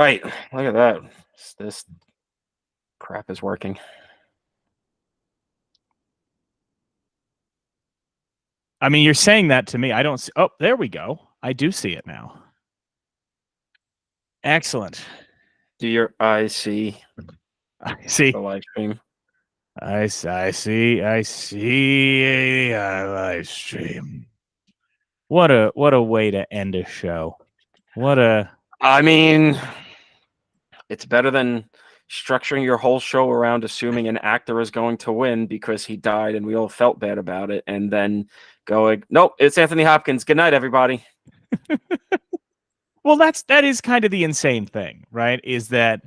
Right, look at that. This crap is working. I mean, you're saying that to me. I don't see. Oh, there we go. I do see it now. Excellent. Do your eyes see I see. the live stream? I see. I see a live stream. What a way to end a show. What a I mean, it's better than structuring your whole show around assuming an actor is going to win because he died and we all felt bad about it, and then going, nope, it's Anthony Hopkins. Good night, everybody. well. That is kind of the insane thing, right? Is that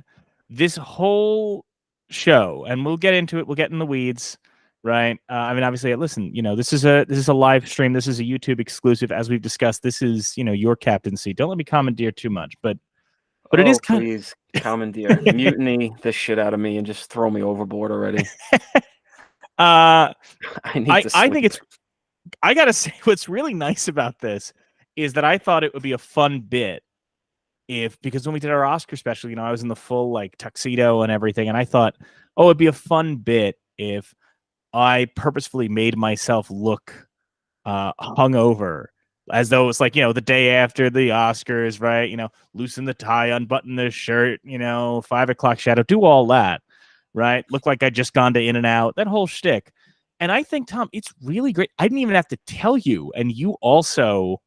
this whole show, and we'll get into it. We'll get in the weeds, right? I mean, obviously, listen. This is a live stream. This is a YouTube exclusive, as we've discussed. This is your captaincy. Don't let me commandeer too much, but it is Oh, kind please, commandeer, mutiny this shit out of me and just throw me overboard already. I I need to sleep. think it's. I gotta say, what's really nice about this is that I thought it would be a fun bit because when we did our Oscar special, I was in the full like tuxedo and everything, and I thought, oh, it'd be a fun bit if I purposefully made myself look hungover, as though it's like the day after the Oscars, right? Loosen the tie, unbutton the shirt, 5 o'clock shadow, do all that, right? Look like I just gone to In and Out, that whole shtick. And I think, Tom, it's really great. I didn't even have to tell you, and you also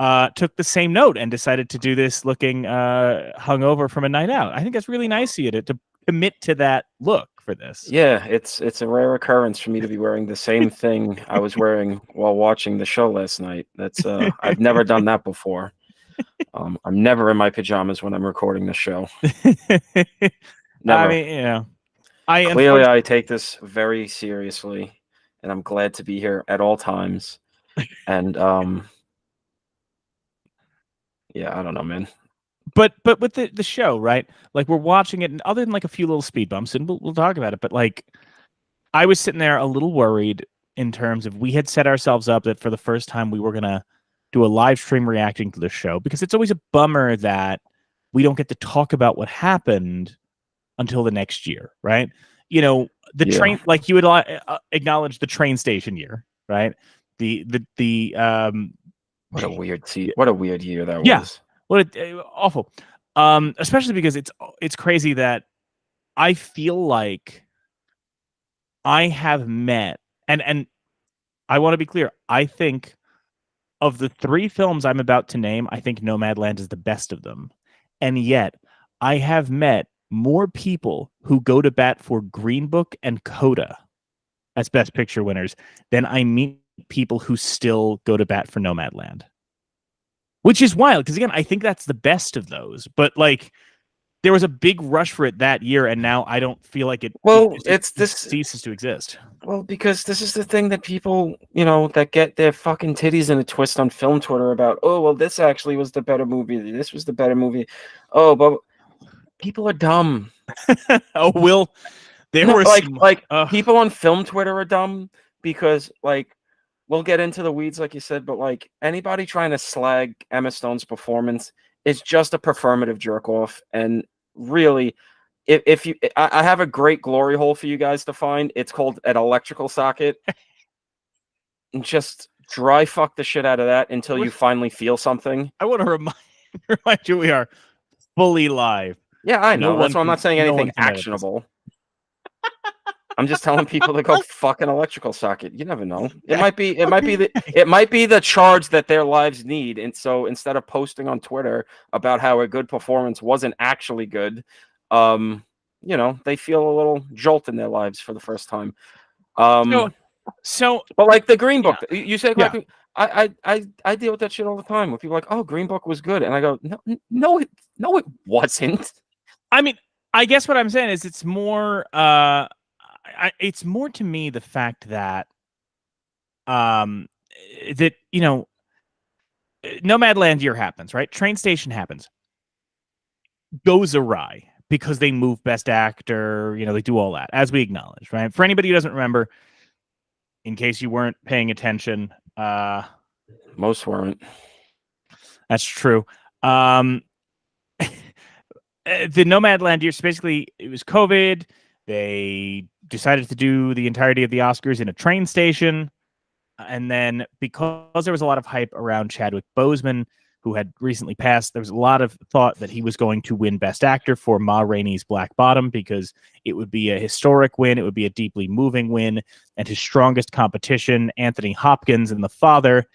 took the same note and decided to do this looking hungover from a night out. I think that's really nice of you to commit to that look for this. Yeah, it's a rare occurrence for me to be wearing the same thing I was wearing while watching the show last night. That's I've never done that before. I'm never in my pajamas when I'm recording the show. I Never. mean, I Clearly, I take this very seriously, and I'm glad to be here at all times. And yeah, I don't know, man. but with the show, right? Like we're watching it, and other than like a few little speed bumps, and we'll talk about it. But like, I was sitting there a little worried in terms of we had set ourselves up that for the first time we were gonna do a live stream reacting to the show, because it's always a bummer that we don't get to talk about what happened until the next year, right? The Yeah. train, like you would acknowledge the train station year, right? The What a weird year that yeah, was. what awful. Especially because it's crazy that I feel like I have met, and I want to be clear. I think of the 3 films I'm about to name, I think Nomadland is the best of them. And yet, I have met more people who go to bat for Green Book and Coda as Best Picture winners than I meet people who still go to bat for Nomadland. Which is wild, because again, I think that's the best of those. But like, there was a big rush for it that year, and now I don't feel like it. Well, It it's this. ceases to exist. Well, because this is the thing that people, that get their fucking titties in a twist on film Twitter about, oh, well, this actually was the better movie. This was the better movie. Oh, but people are dumb. Oh, Will, there No, were some. people on film Twitter are dumb because, like, we'll get into the weeds, like you said, but, like, anybody trying to slag Emma Stone's performance is just a performative jerk off. And really, if you, I have a great glory hole for you guys to find. It's called an electrical socket. And just dry fuck the shit out of that until you finally feel something. I want to remind you we are fully live. Yeah, I know. That's why I'm not saying anything can edit this. actionable. I'm just telling people to go fuck an electrical socket. You never know. It might be the charge that their lives need. And so instead of posting on Twitter about how a good performance wasn't actually good, they feel a little jolt in their lives for the first time. So, but like the Green Book, you say, yeah. like, I deal with that shit all the time. Where people are like, oh, Green Book was good, and I go, no, it wasn't. I mean, I guess what I'm saying is it's more. It's more to me the fact that, that Nomadland year happens, right? Train Station happens, goes awry because they move Best Actor. They do all that, as we acknowledge, right? For anybody who doesn't remember, in case you weren't paying attention, most weren't. That's true. the Nomadland years, basically, it was COVID. They decided to do the entirety of the Oscars in a train station. And then because there was a lot of hype around Chadwick Boseman, who had recently passed, there was a lot of thought that he was going to win Best Actor for Ma Rainey's Black Bottom because it would be a historic win. It would be a deeply moving win. And his strongest competition, Anthony Hopkins and The Father,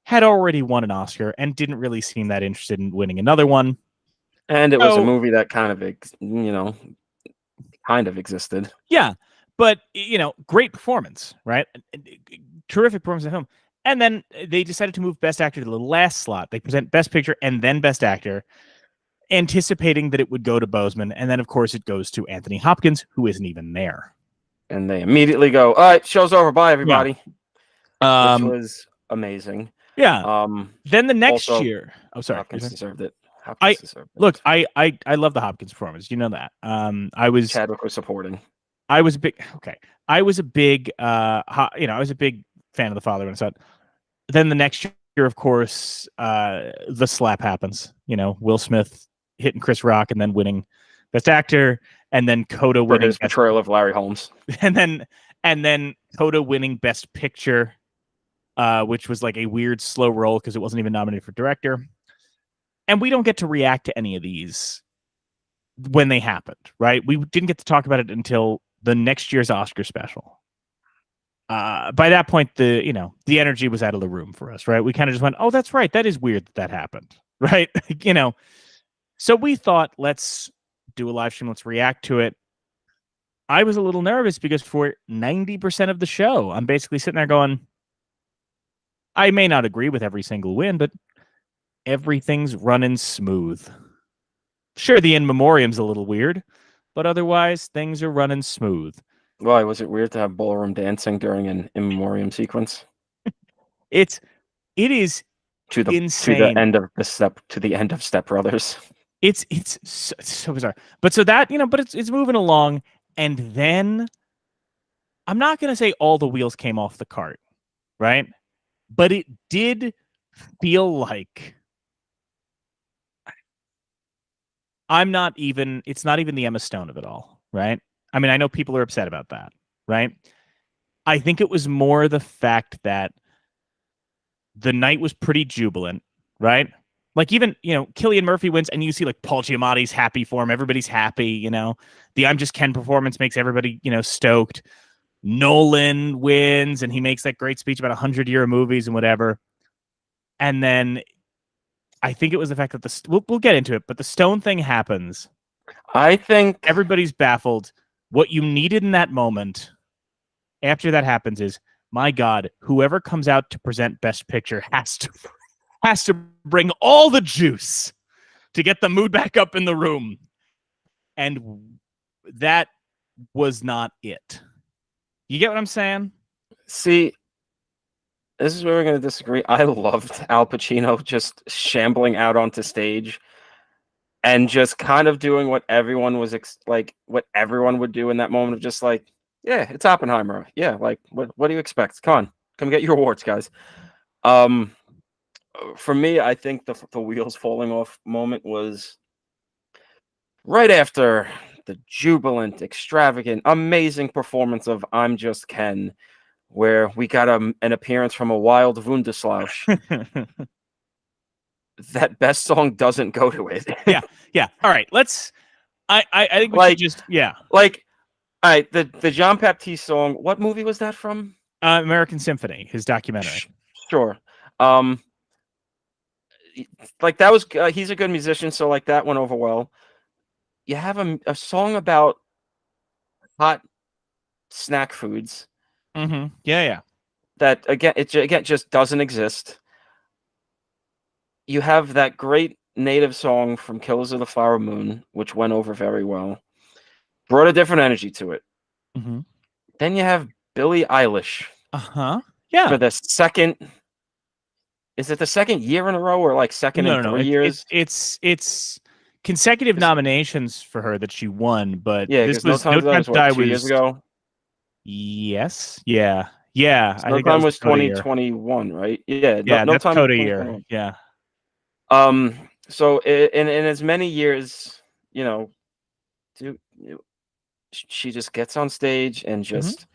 had already won an Oscar and didn't really seem that interested in winning another one. And it was a movie that kind of existed. Yeah, but great performance, right? Terrific performance of him. And then they decided to move Best Actor to the last slot. They present Best Picture and then Best Actor, anticipating that it would go to Boseman. And then, of course, it goes to Anthony Hopkins, who isn't even there. And they immediately go, all right, show's over. Bye, everybody. Yeah. Which was amazing. Yeah. Then the next also, year. Oh, sorry. Hopkins deserved it. Look, I love the Hopkins performance. You know that. Chadwick was supporting. I was a big I was a big fan of The Father when I saw it. Then the next year, of course, the slap happens. Will Smith hitting Chris Rock and then winning Best Actor, and then Coda winning his portrayal of Larry Holmes, and then Coda winning Best Picture, which was like a weird slow roll because it wasn't even nominated for director. And we don't get to react to any of these when they happened, right? We didn't get to talk about it until the next year's Oscar special. By that point, the energy was out of the room for us, right? We kind of just went, oh, that's right. That is weird that happened, right? So we thought, let's do a live stream. Let's react to it. I was a little nervous because for 90% of the show, I'm basically sitting there going, I may not agree with every single win, but everything's running smooth. Sure, the in memoriam's a little weird, but otherwise things are running smooth. Why was it weird to have ballroom dancing during an in memoriam sequence? It is insane. To the end of Step Brothers. It's so bizarre. But so that, but it's moving along, and then I'm not gonna say all the wheels came off the cart, right? But it did feel like it's not even the Emma Stone of it all, right? I mean, I know people are upset about that, right? I think it was more the fact that the night was pretty jubilant, right? Like even, Cillian Murphy wins and you see like Paul Giamatti's happy for him. Everybody's happy, The I'm Just Ken performance makes everybody, stoked. Nolan wins and he makes that great speech about 100-year movies and whatever. And then I think it was the fact that we'll get into it, but the Stone thing happens. I think everybody's baffled. What you needed in that moment after that happens is, my God, whoever comes out to present Best Picture has to bring all the juice to get the mood back up in the room. And that was not it. You get what I'm saying? See, this is where we're going to disagree. I loved Al Pacino just shambling out onto stage and just kind of doing what everyone was what everyone would do in that moment of just like, yeah, it's Oppenheimer. Yeah, like what do you expect? Come get your awards, guys. For me, I think the wheels falling off moment was right after the jubilant, extravagant, amazing performance of I'm Just Ken, where we got an appearance from a wild Wunderslausch. That best song doesn't go to it. Yeah. All right, let's. I think we should just all right. The Jean Baptiste song. What movie was that from? American Symphony, his documentary. Sure. Like that was. He's a good musician, so like that went over well. You have a song about hot snack foods. Mm-hmm. Yeah. That again just doesn't exist. You have that great native song from Killers of the Flower Moon, which went over very well. Brought a different energy to it. Mm-hmm. Then you have Billie Eilish. Yeah. For the second. Is it the second year in a row or like second in 3 years? It's consecutive nominations for her that she won, but yeah, this was No Time to Die 2 years ago. Yes. Yeah. So I think that was 2021, right? Yeah. Yeah, no that's time Coda year. Yeah. So in as many years you know, do she just gets on stage and just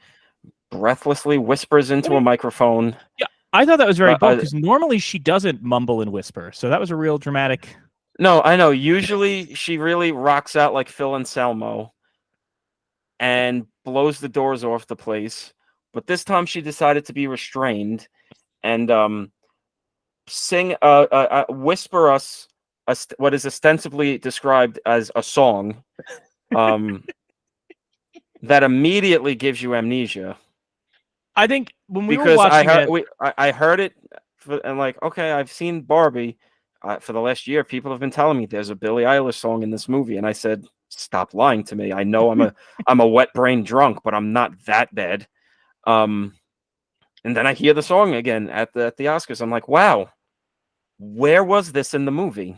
breathlessly whispers into a microphone. Yeah, I thought that was very Uh, bold uh, because normally she doesn't mumble and whisper. So that was a real dramatic. no, I know. Usually she really rocks out like Phil Anselmo and blows the doors off the place. But this time she decided to be restrained and sing, whisper us what is ostensibly described as a song um, that immediately gives you amnesia. I think when we were Because watching it, I heard it, and like, okay, I've seen Barbie. For the last year, people have been telling me there's a Billie Eilish song in this movie, and I said, "Stop lying to me. I know I'm a wet brain drunk, but I'm not that bad." Um, and then I hear the song again at the Oscars. I'm like, "Wow, where was this in the movie?"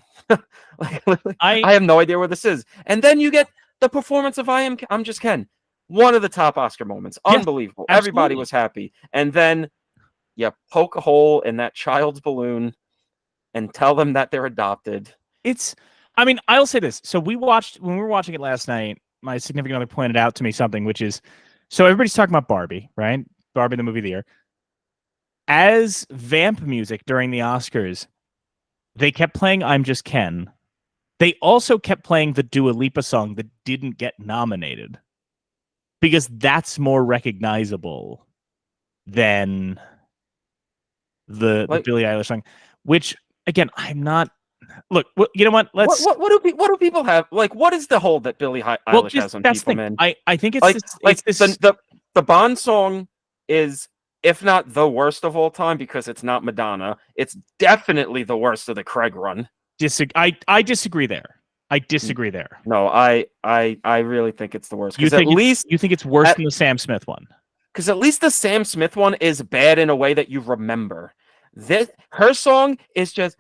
Like, I I have no idea where this is. And then you get the performance of I'm Just Ken, one of the top Oscar moments. yes, Unbelievable. Everybody absolutely. was happy. And then you poke a hole in that child's balloon and tell them that they're adopted. It's. I mean, I'll say this. So when we were watching it last night. My significant other pointed out to me something, which is, so everybody's talking about Barbie, right? Barbie, the movie of the year. As vamp music during the Oscars, they kept playing "I'm Just Ken." They also kept playing the Dua Lipa song that didn't get nominated because that's more recognizable than the Like, Billie Eilish song. Which again, I'm not. Look, you know what? Let's. what do people have? Like, what is the hold that Billie Well, Eilish just has on that's the people, thing. man? I think it's Like, this. It's this. the Bond song is, if not the worst of all time, because it's not Madonna, it's definitely the worst of the Craig run. I disagree there. I disagree there. No, I really think it's the worst because You think it's worse than the Sam Smith one? at least the Sam Smith one is bad in a way that you remember. This her song is just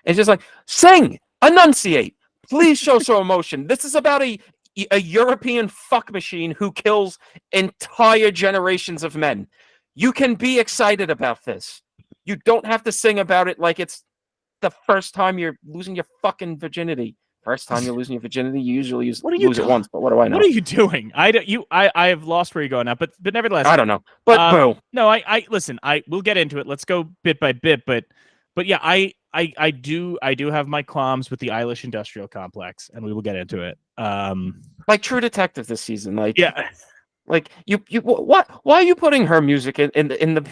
it's just like, sing, enunciate, please show some emotion. This is about a European fuck machine who kills entire generations of men. You can be excited about this. You don't have to sing about it like it's the first time you're losing your fucking virginity. First time you're losing your virginity, you usually What are you lose it doing? once, but what do I What know? are you doing? I have lost where you're going now, but nevertheless, I don't know. But boo. no, I listen. We'll get into it. Let's go bit by bit, but yeah, I do have my qualms with the Eilish industrial complex, and we will get into it. Like True Detective this season. Yeah, Like you what why are you putting her music in the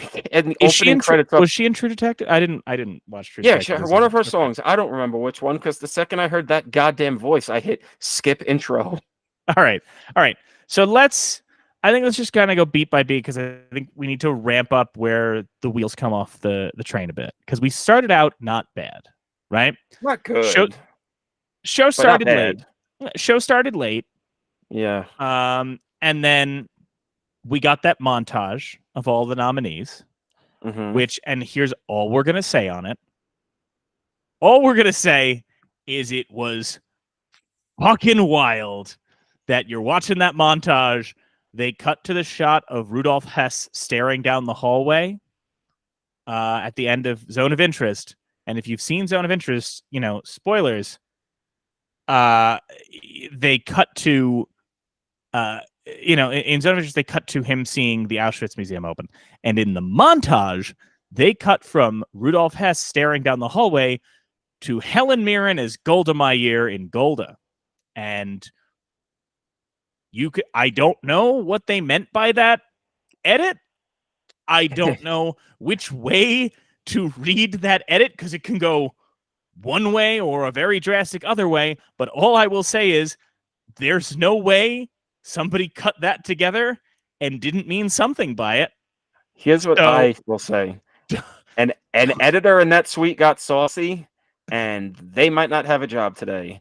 is she opening in? credits Was of she in True Detective? I didn't watch True yeah, Detective this one season. of her Okay. songs. I don't remember which one because the second I heard that goddamn voice, I hit skip intro. All right, all right. So I think let's just kind of go beat by beat because I think we need to ramp up where the wheels come off the train a bit because we started out not bad, right? Not Show good, show but not started late. bad. Show started late. Yeah. And then we got that montage of all the nominees, Mm-hmm. and here's all we're gonna say on it. All we're gonna say is it was fucking wild that you're watching that montage. They cut to the shot of Rudolph Hess staring down the hallway at the end of Zone of Interest. And if you've seen Zone of Interest, spoilers. Uh, they cut to, in Zone of Interest, they cut to him seeing the Auschwitz Museum open, and in the montage, they cut from Rudolph Hess staring down the hallway to Helen Mirren as Golda Meir in Golda, and I don't know what they meant by that edit. I don't know which way to read that edit because it can go one way or a very drastic other way. But all I will say is there's no way somebody cut that together and didn't mean something by it. Here's what So I will say. An editor in that suite got saucy, and they might not have a job today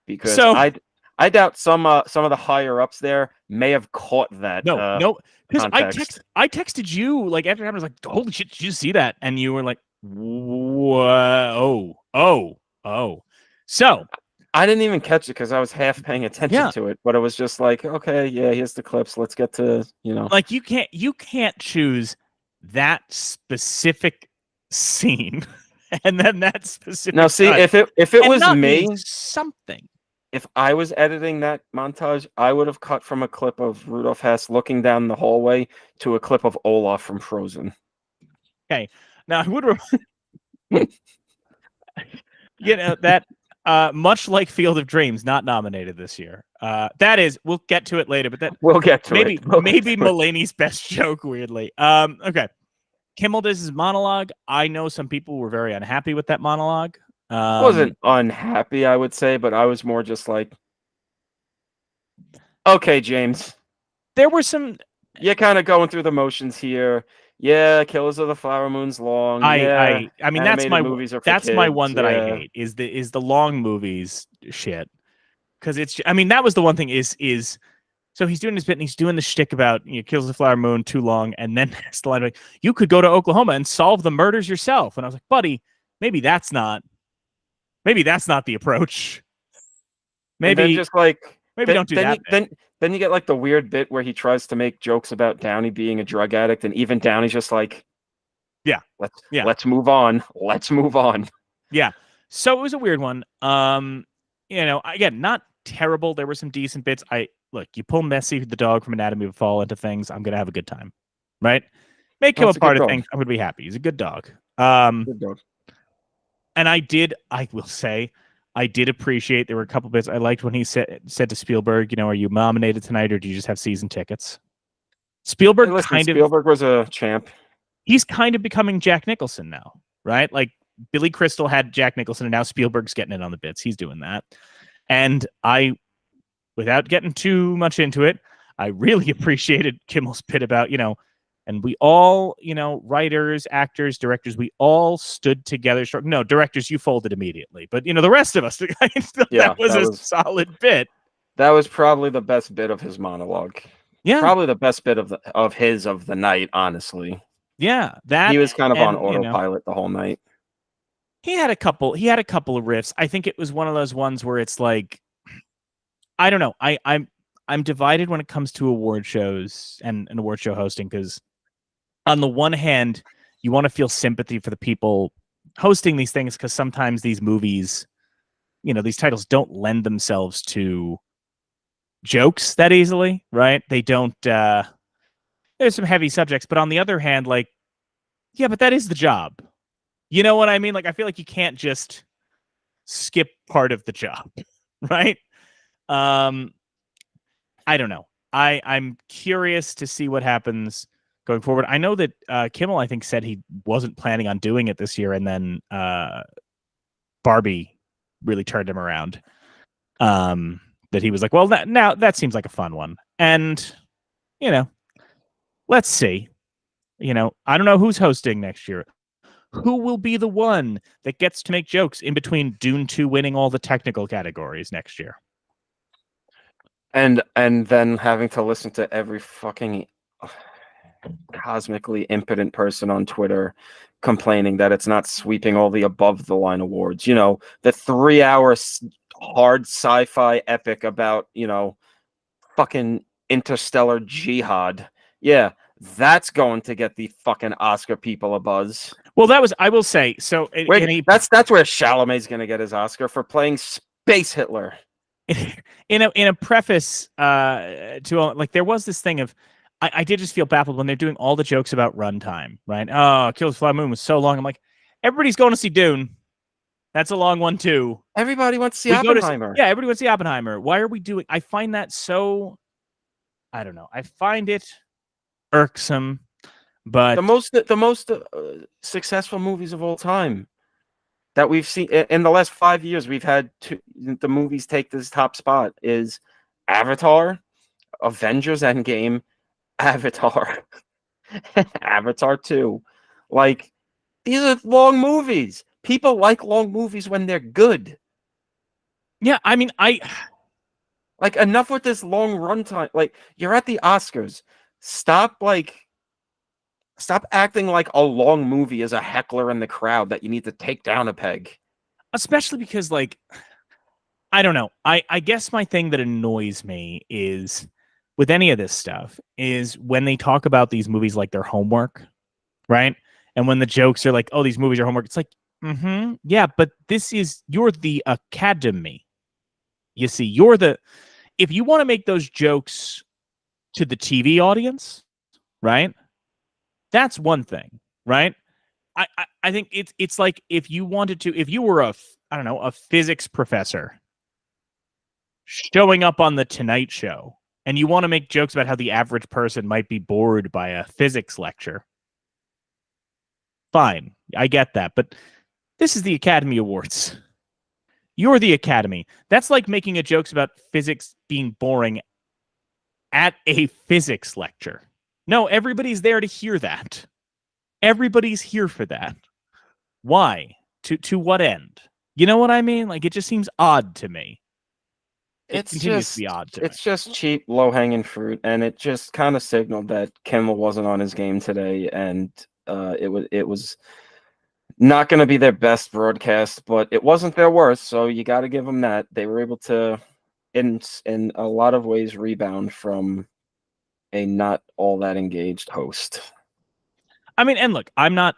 because so I doubt some of the higher ups there may have caught that no, because context. I texted you like after I was like, holy shit, did you see that? And you were like, whoa, oh. So I didn't even catch it because I was half paying attention yeah, to it, but it was just like, okay, yeah, here's the clips. Let's get to, like you can't choose that specific scene and then that specific Now, see, cut, if it and was not meaning me, something. if I was editing that montage, I would have cut from a clip of Rudolph Hess looking down the hallway to a clip of Olaf from Frozen. Okay, now I would, that much like Field of Dreams, not nominated this year. That is, we'll get to it later, but that We'll get to maybe it. We'll get maybe to it. Mulaney's best joke. Weirdly, okay. Kimmel does his monologue. I know some people were very unhappy with that monologue. I wasn't unhappy, I would say, but I was more just like, okay, James, There were some. you're kind of going through the motions here. Yeah, Killers of the Flower Moon's long. Yeah, I mean, animated movies are for that's my kids. one that I Yeah, hate is the long movies shit, because it's, I mean, that was the one thing is so he's doing his bit and he's doing the shtick about, Kills of the Flower Moon too long, and then it's the line like, you could go to Oklahoma and solve the murders yourself, and I was like, buddy, maybe that's not the approach. and then Maybe just like don't do that. then you get like the weird bit where he tries to make jokes about Downey being a drug addict, and even Downey's just like, Yeah. let's move on. Let's move on. Yeah. So it was a weird one. Again, not terrible. There were some decent bits. Look, you pull Messi the dog from Anatomy of a Fall into things, I'm gonna have a good time. Right? Make him a part of things, I'm gonna be happy. He's a good dog. Good dog. And I will say, I did appreciate, there were a couple bits I liked when he said to Spielberg, are you nominated tonight or do you just have season tickets? Spielberg Spielberg was a champ. He's kind of becoming Jack Nicholson now, right? Like Billy Crystal had Jack Nicholson, and now Spielberg's getting in on the bits. He's doing that. And without getting too much into it, I really appreciated Kimmel's bit about, and we all, writers, actors, directors, we all stood together. No, directors, you folded immediately. But, the rest of us, that was a solid bit. That was probably the best bit of his monologue. Yeah. Probably the best bit of the night, honestly. Yeah. That he was kind of on autopilot the whole night. He had a couple of riffs. I think it was one of those ones where it's like, I don't know. I'm divided when it comes to award shows and award show hosting, because on the one hand, you want to feel sympathy for the people hosting these things, because sometimes these movies, these titles don't lend themselves to jokes that easily, right? They don't. There's some heavy subjects, but on the other hand, like, yeah, but that is the job. You know what I mean? Like, I feel like you can't just skip part of the job, right? I don't know. I'm curious to see what happens going forward. I know that Kimmel, I think, said he wasn't planning on doing it this year, and then Barbie really turned him around. That he was like, well, now that seems like a fun one. And, let's see. I don't know who's hosting next year. Who will be the one that gets to make jokes in between Dune 2 winning all the technical categories next year? And then having to listen to every fucking cosmically impotent person on Twitter complaining that it's not sweeping all the above the line awards. The 3-hour hard sci-fi epic about, fucking interstellar jihad. Yeah, that's going to get the fucking Oscar people a buzz. Well, that was, I will say, so that's where Chalamet's going to get his Oscar for playing Space Hitler. In a preface to, like, there was this thing of, I did just feel baffled when they're doing all the jokes about runtime, right? Oh, Killers of the Flower Moon was so long. I'm like, everybody's going to see Dune. That's a long one too. Everybody wants to see Oppenheimer. Everybody wants to see Oppenheimer. Why are we doing? I find that so, I don't know. I find it irksome. But the most successful movies of all time that we've seen in the last 5 years, we've had the movies take this top spot is Avatar, Avengers Endgame, Avatar, Avatar 2. Like, these are long movies. People like long movies when they're good. Yeah, I mean, like, enough with this long runtime. Like, you're at the Oscars. Stop acting like a long movie is a heckler in the crowd that you need to take down a peg. Especially because, like, I don't know. I guess my thing that annoys me is, with any of this stuff, is when they talk about these movies like they're homework, right? And when the jokes are like, oh, these movies are homework, it's like, Yeah, but you're the Academy. You see, if you want to make those jokes to the TV audience, right? That's one thing, right? I think it's like if you were I don't know, a physics professor showing up on the Tonight Show and you want to make jokes about how the average person might be bored by a physics lecture. Fine, I get that, but this is the Academy Awards. You're the Academy. That's like making a jokes about physics being boring at a physics lecture. No, everybody's there to hear that. Everybody's here for that. Why? To what end? You know what I mean? Like, it just seems odd to me. It continues to be odd to me. It's just cheap, low-hanging fruit, and it just kind of signaled that Kimmel wasn't on his game today, and it was not going to be their best broadcast, but it wasn't their worst, so you got to give them that. They were able to, in a lot of ways, rebound from a not all that engaged host. I mean, and look, I've never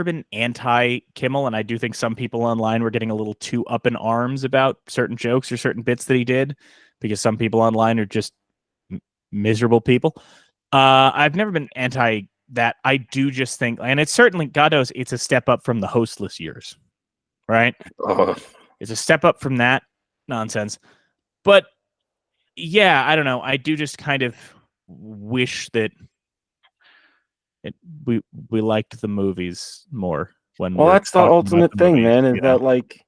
been anti Kimmel, and I do think some people online were getting a little too up in arms about certain jokes or certain bits that he did, because some people online are just miserable people. I've never been anti that. I do just think, and it's certainly, God knows, it's a step up from the hostless years, right? It's a step up from that nonsense. But yeah, I don't know. I do just kind of wish that we liked the movies more when well, we're that's the talking about ultimate the thing, movies, man, is you know? that, like,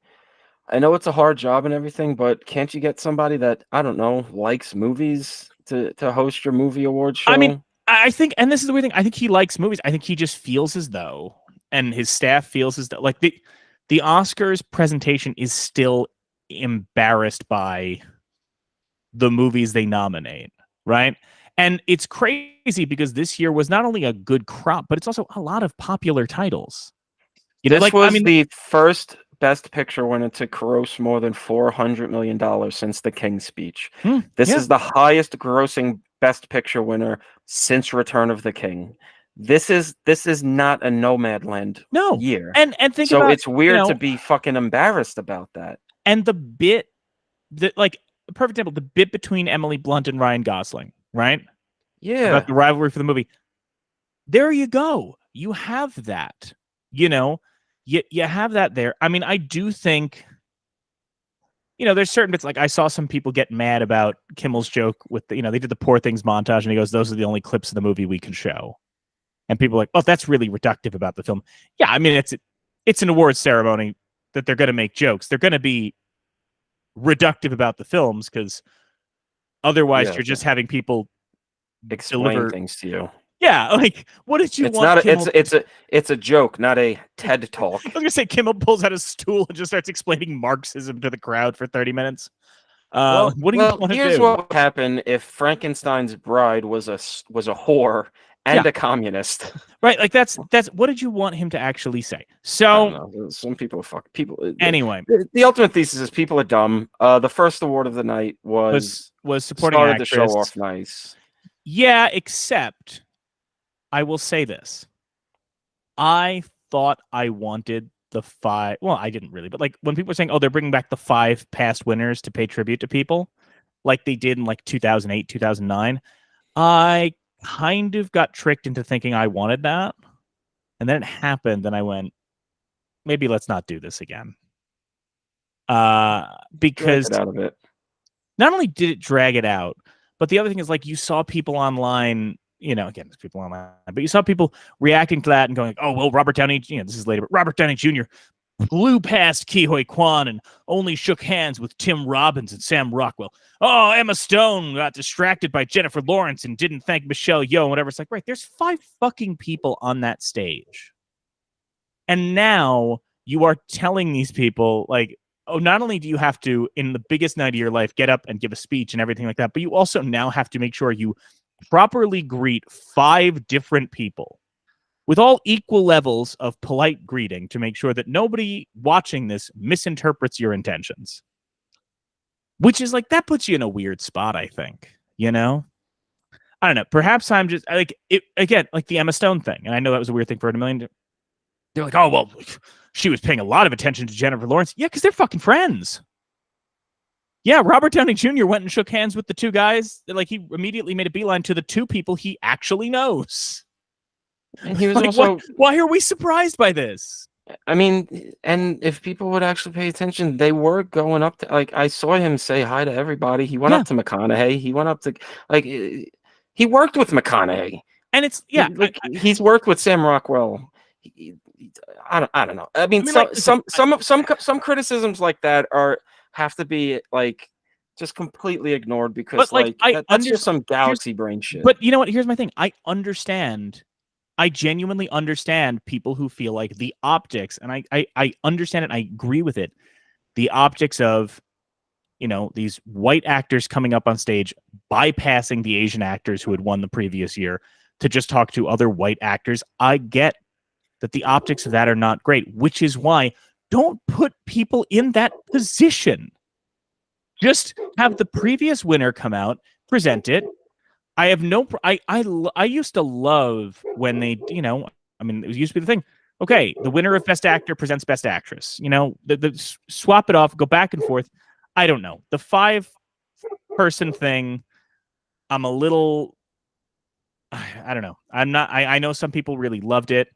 I know it's a hard job and everything, but can't you get somebody that, I don't know, likes movies to host your movie award show? I mean, I think, and this is the weird thing, I think he likes movies. I think he just feels as though, and his staff feels as though, like, the Oscars presentation is still embarrassed by the movies they nominate, right? And it's crazy because this year was not only a good crop, but it's also a lot of popular titles. You know, This like, I was mean, the first Best Picture winner to gross more than $400 million since The King's Speech. This yeah. is the highest grossing Best Picture winner since Return of the King. This is not a Nomadland No. year. And think So about, it's weird to be fucking embarrassed about that. and the bit that, like, a perfect example, the bit between Emily Blunt and Ryan Gosling, right? About Yeah. the rivalry for the movie. There you go. You have that. You know, you have that there. I mean, I do think, there's certain bits, like I saw some people get mad about Kimmel's joke with they did the Poor Things montage, and he goes, "Those are the only clips of the movie we can show." And people are like, "Oh, that's really reductive about the film." Yeah, I mean, it's an awards ceremony that they're going to make jokes. They're going to be reductive about the films because otherwise Yeah. you're just having people Explain deliver. things to you. Yeah, like, what did you It's want not Kimmel? it's a joke, not a TED talk. I was gonna say Kimmel pulls out a stool and just starts explaining Marxism to the crowd for 30 minutes. What do you want to Here's do? what would happen if Frankenstein's bride was a whore and Yeah, a communist. right. Like, that's what did you want him to actually say? I don't So know. Some people fuck people. anyway, The ultimate thesis is people are dumb. The first award of the night was was supporting started the show actress. off nice. Yeah, except I will say this. I thought I wanted the five. Well, I didn't really, but like when people were saying, "Oh, they're bringing back the 5 past winners to pay tribute to people," like they did in like 2008, 2009, I kind of got tricked into thinking I wanted that, and then it happened, and I went, maybe let's not do this again. Because Dragged it out of it. not only did it drag it out, but the other thing is, like, you saw people online, again, there's people online, but you saw people reacting to that and going, "Oh, well, Robert Downey, this is later, but Robert Downey Jr. flew past Ke Kwan and only shook hands with Tim Robbins and Sam Rockwell. Oh, Emma Stone got distracted by Jennifer Lawrence and didn't thank Michelle Yeoh," and whatever. It's like, right, there's 5 fucking people on that stage. And now you are telling these people, like, oh, not only do you have to, in the biggest night of your life, get up and give a speech and everything like that, but you also now have to make sure you properly greet 5 different people with all equal levels of polite greeting to make sure that nobody watching this misinterprets your intentions. Which is, like, that puts you in a weird spot, I think, I don't know. Perhaps I'm just, like, it again, like the Emma Stone thing. And I know that was a weird thing for her to million. they're like, oh, well, she was paying a lot of attention to Jennifer Lawrence. Yeah, because they're fucking friends. Yeah, Robert Downey Jr. went and shook hands with the two guys. Like, he immediately made a beeline to the two people he actually knows. And he was Like, also, why are we surprised by this? I mean, and if people would actually pay attention, they were going up to, like, I saw him say hi to everybody. He went up to McConaughey. He went up to, like, he worked with McConaughey. And it's, he's worked with Sam Rockwell. I don't know. I mean, some criticisms like that have to be like just completely ignored because that's just some galaxy brain shit. But you know what? Here's my thing. I genuinely understand people who feel like the optics, and I understand it. I agree with it. The optics of, these white actors coming up on stage, bypassing the Asian actors who had won the previous year to just talk to other white actors. I get that the optics of that are not great, which is why don't put people in that position. Just have the previous winner come out, present it. I have no. I used to love when they, it used to be the thing. Okay, the winner of Best Actor presents Best Actress. The swap it off, go back and forth. I don't know. The 5-person thing, I'm a little. I don't know. I'm not. I know some people really loved it.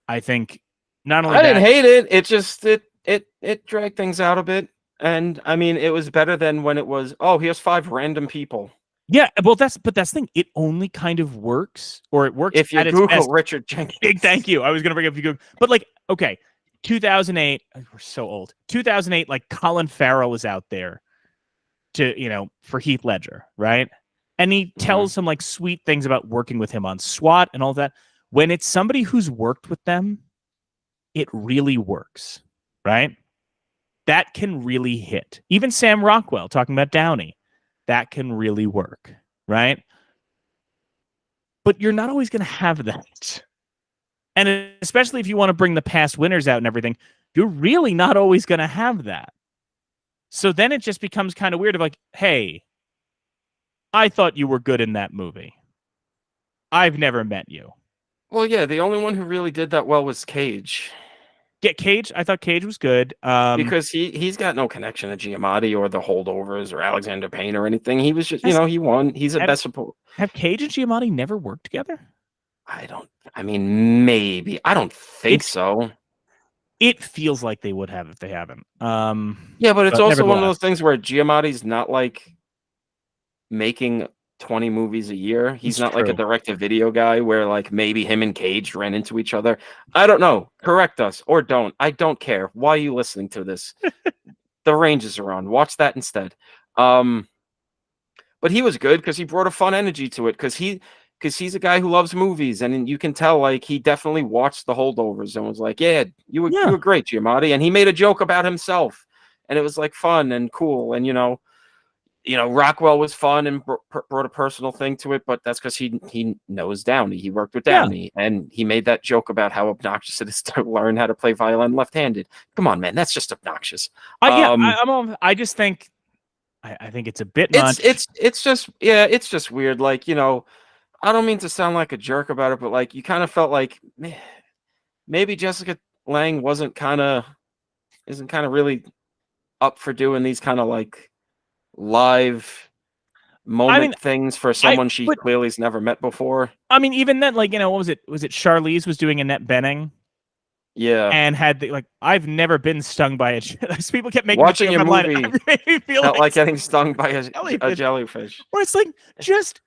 I think not only I didn't hate it. It just it dragged things out a bit, and I mean, it was better than when it was. Oh, here's 5 random people. Yeah, well, that's the thing. It only kind of works, or it works if you at its Google best. Richard Jenkins. Big thank you. I was gonna bring up you Google, but like, okay, 2008. We're so old. 2008. Like, Colin Farrell is out there to for Heath Ledger, right? And he tells some like sweet things about working with him on SWAT and all that. When it's somebody who's worked with them, it really works, right? That can really hit. Even Sam Rockwell talking about Downey, that can really work, right? But you're not always going to have that. And especially if you want to bring the past winners out and everything, you're really not always going to have that. So then it just becomes kind of weird of like, hey, I thought you were good in that movie. I've never met you. Well, yeah, the only one who really did that well was Cage. Get Cage. I thought Cage was good because he's got no connection to Giamatti or the Holdovers or Alexander Payne or anything. He was just, he won. He's a best support. Have Cage and Giamatti never worked together? I mean, maybe. I don't think so. It feels like they would have if they haven't. Yeah, but it's also one of those things where Giamatti's not like making 20 movies a year. He's not like a direct-to-video guy where like maybe him and Cage ran into each other. I don't know. Correct us or don't. I don't care. Why are you listening to this? The Rangers are on. Watch that instead. But he was good because he brought a fun energy to it because he's a guy who loves movies, and you can tell like he definitely watched the Holdovers and was like, yeah, you were great, Giamatti. And he made a joke about himself, and it was like fun and cool. And Rockwell was fun and brought a personal thing to it, but that's because he knows Downey. He worked with Downey, and he made that joke about how obnoxious it is to learn how to play violin left-handed. Come on, man, that's just obnoxious. I just think, I think it's a bit much. It's just weird. Like, I don't mean to sound like a jerk about it, but like you kind of felt like maybe Jessica Lange isn't kind of really up for doing these kind of like live moment things for someone she clearly has never met before. I mean, even then, like, what was it? Was it Charlize was doing Annette Bening? Yeah. And had I've never been stung by a people kept making watching a movie felt like getting stung by a jellyfish. Or it's like just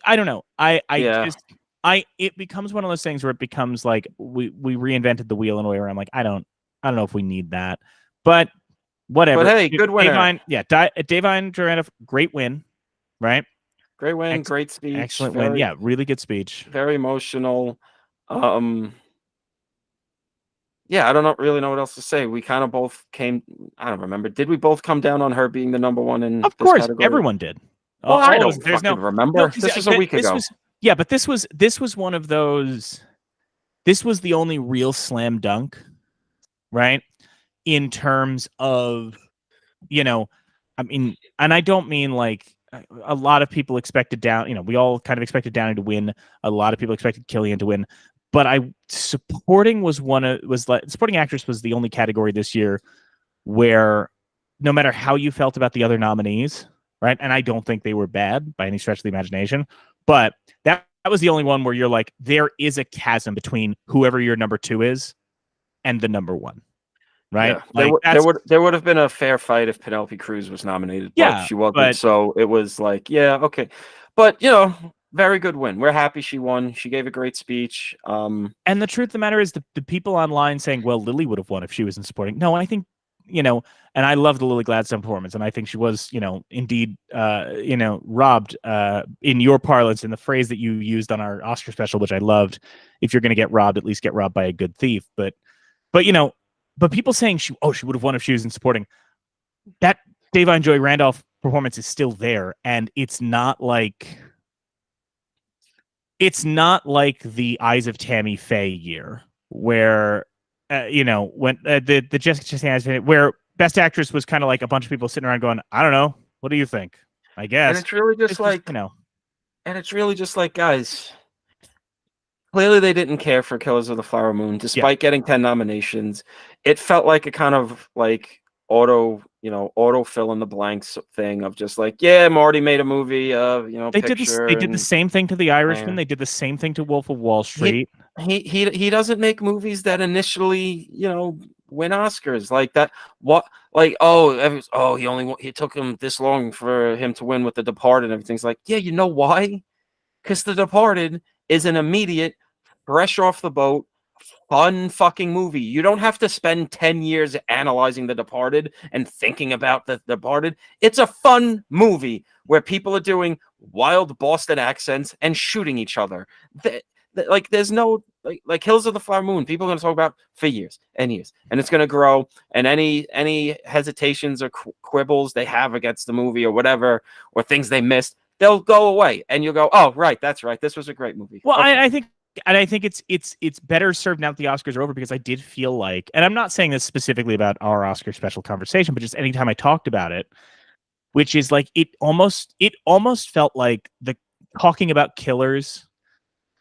I don't know. It becomes one of those things where it becomes like we reinvented the wheel in a way where I'm like, I don't know if we need that. But whatever. But hey, good winner. Davine Duranoff, great win, right? Great win, great speech. Excellent win. Yeah, really good speech. Very emotional. Yeah, I don't really know what else to say. We kind of both came. I don't remember. Did we both come down on her being the number one in? Of course, category? Everyone did. Well, I don't fucking remember. This was a week ago. But this was one of those. This was the only real slam dunk, right? In terms of, I mean, and I don't mean like a lot of people expected we all kind of expected Downey to win. A lot of people expected Killian to win, but supporting supporting actress was the only category this year where no matter how you felt about the other nominees, right? And I don't think they were bad by any stretch of the imagination, but that was the only one where you're like, there is a chasm between whoever your number 2 is and the number 1, right? Yeah, Like there would have been a fair fight if Penelope Cruz was nominated, but yeah, she wasn't. but So it was like, yeah, okay. But very good win. We're happy she won. She gave a great speech. and the truth of the matter is the people online saying, well, Lily would have won if she was in supporting. No, I think, and I love the Lily Gladstone performance, and I think she was, indeed, robbed, in your parlance, in the phrase that you used on our Oscar special, which I loved. If you're going to get robbed, at least get robbed by a good thief. But people saying she would have won if she was in supporting. That Da'Vine Joy Randolph performance is still there, and it's not like the Eyes of Tammy Faye year where when the Jessica Chastain, where Best Actress was kind of like a bunch of people sitting around going, I don't know, what do you think? I guess. And it's really just like, guys, clearly they didn't care for Killers of the Flower Moon, despite getting 10 nominations. It felt like a kind of like auto fill in the blanks thing of just like, yeah, Marty made a movie of, they did the same thing to The Irishman. They did the same thing to Wolf of Wall Street. He doesn't make movies that initially, win Oscars like that. What, like, he took him this long for him to win with The Departed and everything's like, yeah, you know why? Because The Departed is an immediate, fresh off the boat, fun fucking movie. You don't have to spend 10 years analyzing The Departed and thinking about The Departed. It's a fun movie where people are doing wild Boston accents and shooting each other. Like, there's no like Hills of the Flower Moon. People are going to talk about for years and years, and it's going to grow. And any hesitations or quibbles they have against the movie or whatever, or things they missed, they'll go away, and you'll go, "Oh, right, that's right. This was a great movie." Well, okay. I think it's better served now that the Oscars are over, because I did feel like, and I'm not saying this specifically about our Oscar special conversation, but just anytime I talked about it, which is like it almost felt like the talking about Killers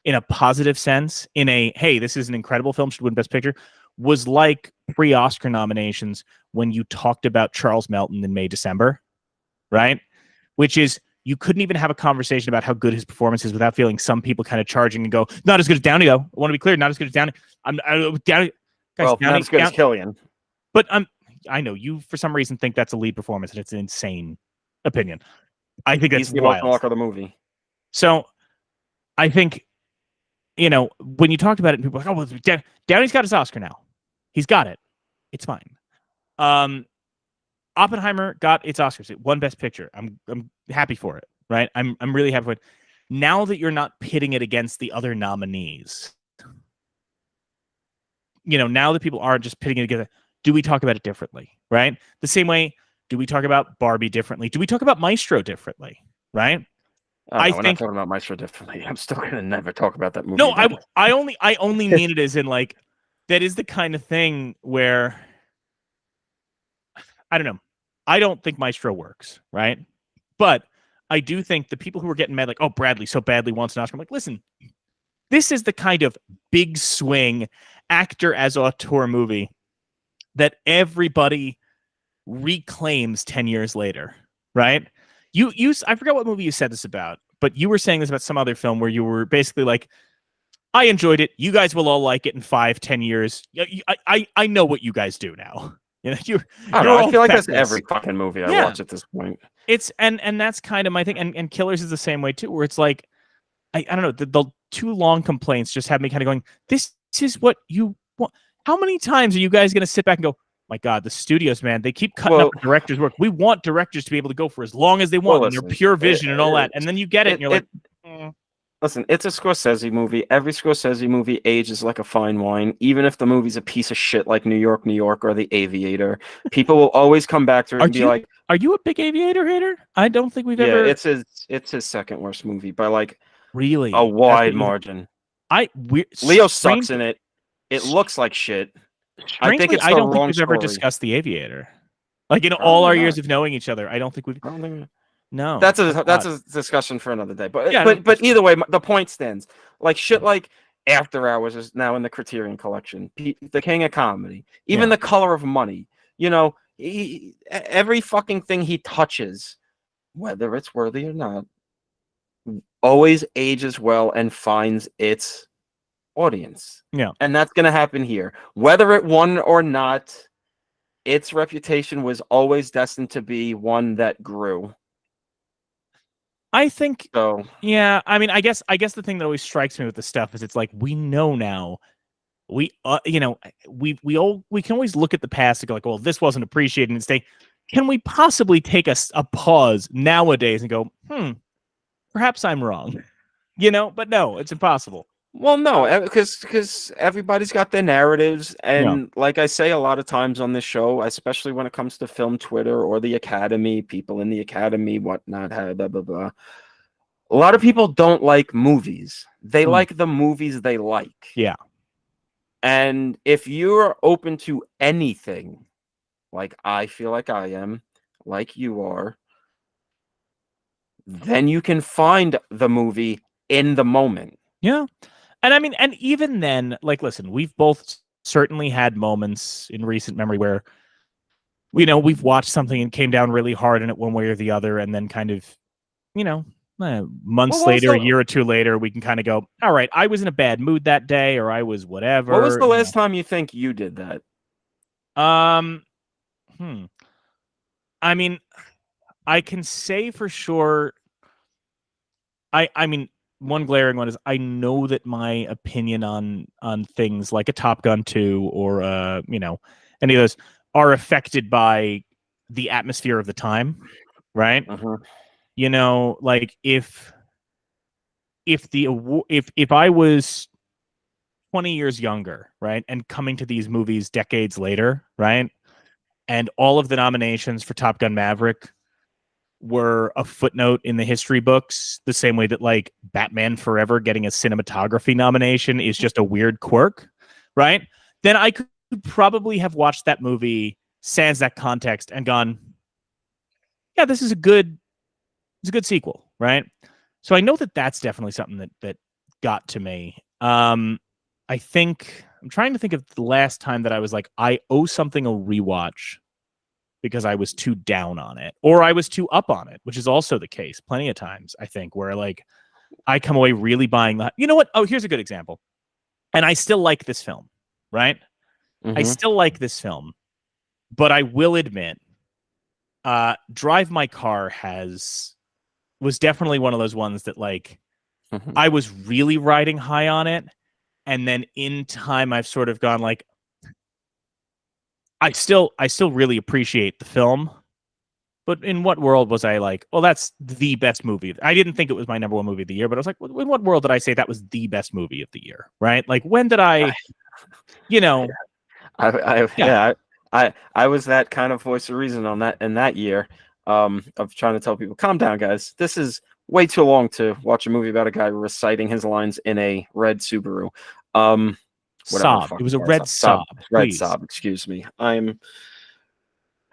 in a positive sense, in a, hey, this is an incredible film, should win Best Picture, was like pre-Oscar nominations when you talked about Charles Melton in May, December, right? Which is, you couldn't even have a conversation about how good his performance is without feeling some people kind of charging and go, not as good as Downey, though. I want to be clear, not as good as Downey. Downey. Guys, well, not as good as Killian. But I know you, for some reason, think that's a lead performance, and it's an insane opinion. I think that's wild. He's the of the movie. So I think, when you talked about it, and people are like, oh, well, Downey's got his Oscar now. He's got it. It's fine. Oppenheimer got its Oscars. It won Best Picture. I'm happy for it, right? I'm really happy for it. Now that you're not pitting it against the other nominees, now that people aren't just pitting it together, do we talk about it differently, right? The same way, do we talk about Barbie differently? Do we talk about Maestro differently, right? We're not talking about Maestro differently. I'm still gonna never talk about that movie. No, I only mean it as in, like, that is the kind of thing where, I don't know. I don't think Maestro works, right? But I do think the people who are getting mad, like, oh, Bradley so badly wants an Oscar. I'm like, listen, this is the kind of big swing actor as auteur movie that everybody reclaims 10 years later, right? I forgot what movie you said this about, but you were saying this about some other film where you were basically like, I enjoyed it. You guys will all like it in 5-10 years. I know what you guys do now. I feel like that's every fucking movie I watch at this point. It's and that's kind of my thing. And Killers is the same way too, where it's like, I don't know, the too long complaints just have me kind of going, this is what you want. How many times are you guys going to sit back and go, my God, the studios, man, they keep cutting up the director's work. We want directors to be able to go for as long as they want, and their pure vision and all that. And then you get it, and you're like, Listen, it's a Scorsese movie. Every Scorsese movie ages like a fine wine, even if the movie's a piece of shit like New York, New York, or The Aviator. People will always come back to it and be like, "Are you a big Aviator hater?" I don't think we've ever. Yeah, it's his second worst movie by like really a wide margin. Leo sucks in it. It looks like shit. I think it's I don't think we've ever discussed The Aviator. Like, in all our years of knowing each other, I don't think we've. No, that's a discussion for another day. But yeah, but either way, the point stands. Like shit, like After Hours is now in the Criterion Collection. The King of Comedy, even Yeah. The Color of Money. You know, every fucking thing he touches, whether it's worthy or not, always ages well and finds its audience. Yeah. And that's going to happen here. Whether it won or not, its reputation was always destined to be one that grew. I think So, yeah, I mean, I guess the thing that always strikes me with this stuff is it's like we know now. We you know, we can always look at the past and go like, well, this wasn't appreciated, and say, can we possibly take a pause nowadays and go, perhaps I'm wrong. You know, but no, it's impossible. well, no, because everybody's got their narratives, Yeah. and like I say a lot of times on this show, especially when it comes to film Twitter or the Academy, people in the Academy, whatnot, blah blah blah. A lot of people don't like movies. They like the movies they like. Yeah. And if you're open to anything, like I feel like I am, like you are, then you can find the movie in the moment. Yeah. And I mean, and even then, like, listen, we've both certainly had moments in recent memory where, we've watched something and came down really hard in it one way or the other. And then kind of, you know, months What was later, a the year or two later, we can kind of go, all right, I was in a bad mood that day, or I was whatever. what was the last time you think you did that? Um, I mean, I can say for sure. I mean, one glaring one is I know that my opinion on things like a Top Gun 2 or any of those are affected by the atmosphere of the time, right? Like if I was 20 years younger, right, and coming to these movies decades later, right, and all of the nominations for Top Gun Maverick were a footnote in the history books, the same way that like Batman Forever getting a cinematography nomination is just a weird quirk, right? Then I could probably have watched that movie sans that context and gone, yeah, this is a good sequel, right? So I know that that's definitely something that got to me. I think I'm trying to think of the last time that I was like, I owe something a rewatch because I was too down on it or I was too up on it, which is also the case plenty of times, I think, where like I come away really buying that. You know what? Oh, here's a good example. And I still like this film, right? I still like this film, but I will admit, Drive My Car was definitely one of those ones that like I was really riding high on it. And then in time, I've sort of gone like, I still really appreciate the film, but in what world was I like, well, that's the best movie? I didn't think it was my number one movie of the year, but I was like, in what world did I say that was the best movie of the year? Right? Like, when did I, Yeah, I was that kind of voice of reason on that in that year, of trying to tell people, calm down, guys. This is way too long to watch a movie about a guy reciting his lines in a red Subaru. Whatever the Sob. fuck It was a car is. red Sob. Red Please. Sob. Excuse me. I'm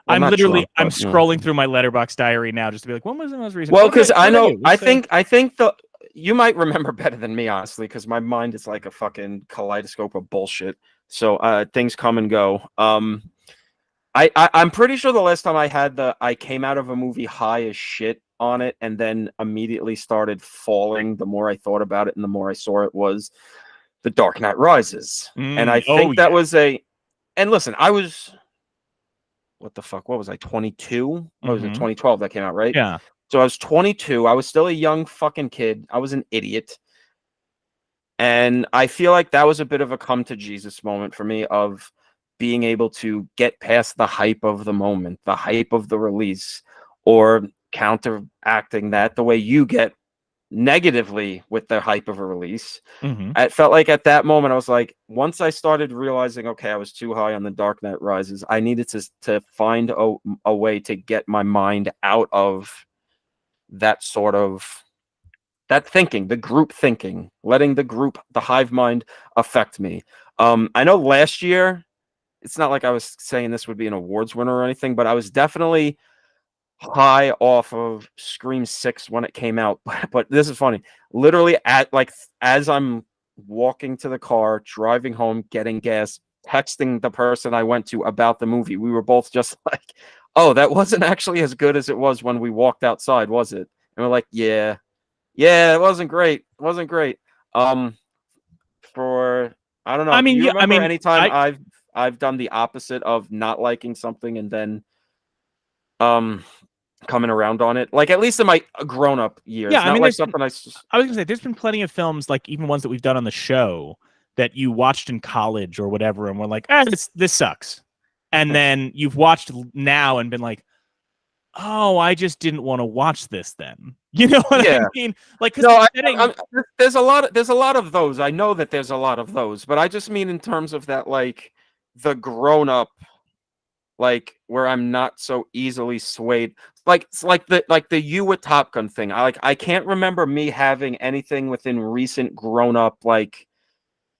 I'm not drunk, I'm but, scrolling through my Letterboxd diary now just to be like, when was the most recent? well, because I know, you? I think you might remember better than me, honestly, because my mind is like a fucking kaleidoscope of bullshit. So things come and go. I'm pretty sure the last time I came out of a movie high as shit on it and then immediately started falling the more I thought about it and the more I saw it was The Dark Knight Rises. And I think that was and listen, I was, what the fuck? What was I, 22? What was it, 2012 that came out, right? Yeah. So I was 22. I was still a young fucking kid. I was an idiot. And I feel like that was a bit of a come to Jesus moment for me of being able to get past the hype of the moment, the hype of the release, or counteracting that the way you get negatively with the hype of a release. I felt like at that moment, I was like, once I started realizing, okay, I was too high on The Dark Knight Rises, I needed to find a way to get my mind out of that sort of that thinking, the group thinking, letting the hive mind affect me. I know last year, it's not like I was saying this would be an awards winner or anything, but I was definitely high off of Scream 6 when it came out. But this is funny. Literally as I'm walking to the car, driving home, getting gas, texting the person I went to about the movie. We were both just like, "Oh, that wasn't actually as good as it was when we walked outside, was it?" And we're like, "Yeah, yeah, it wasn't great. It wasn't great." Um, for I don't I know. Do mean, you yeah, I remember mean, any time I I've done the opposite of not liking something and then um coming around on it? Like at least in my grown up yeah, years, I not mean, like something I. I was gonna say there's been plenty of films like even ones that we've done on the show that you watched in college or whatever, and we're like, this sucks, and then you've watched now and been like, oh, I just didn't want to watch this then. You know what I Yeah. mean? Like, because No, the setting. there's a lot of those. I know that there's a lot of those, but I just mean in terms of that, like the grown up, like where I'm not so easily swayed. Like it's like the you with Top Gun thing. I can't remember me having anything within recent grown up like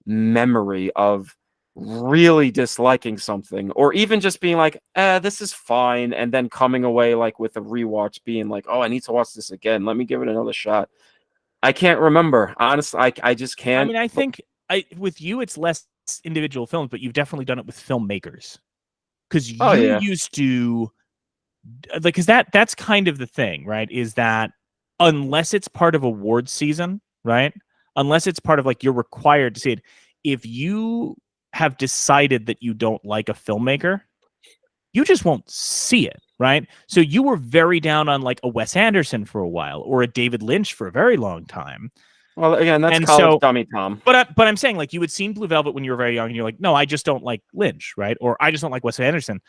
memory of really disliking something or even just being like, this is fine, and then coming away like with a rewatch being like, oh, I need to watch this again. Let me give it another shot. I can't remember. Honestly, I just I can't. mean, I think with you, it's less individual films, but you've definitely done it with filmmakers because Oh you yeah. used to like because that's kind of the thing, right? Is that unless it's part of award season, right? Unless it's part of like you're required to see it, if you have decided that you don't like a filmmaker, you just won't see it, right? So you were very down on like a Wes Anderson for a while or a David Lynch for a very long time. Well, again, that's And college so dummy Tom. but I'm saying like you had seen Blue Velvet when you were very young and you're like, "No, I just don't like Lynch," right? Or I just don't like Wes Anderson.